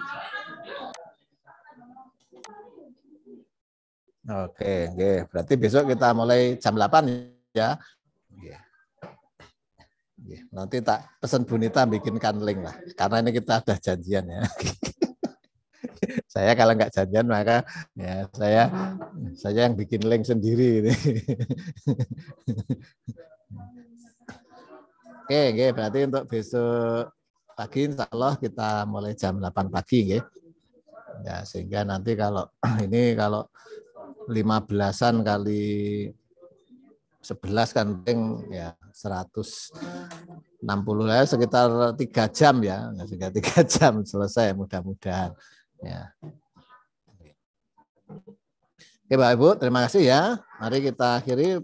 [SPEAKER 4] Oke. Berarti besok kita mulai jam 8 ya. Nanti tak pesan Bu Nita bikinkan link lah. Karena ini kita ada janjian ya. Saya kalau nggak janjian maka ya saya yang bikin link sendiri ini. Oke, berarti untuk besok pagi insya Allah kita mulai jam 8 pagi ya, sehingga nanti kalau ini kalau 15-an kali 11 kan ya 160 ya, sekitar 3 jam ya, sekitar 3 jam selesai mudah-mudahan ya. Oke Bapak Ibu, terima kasih ya. Mari kita akhiri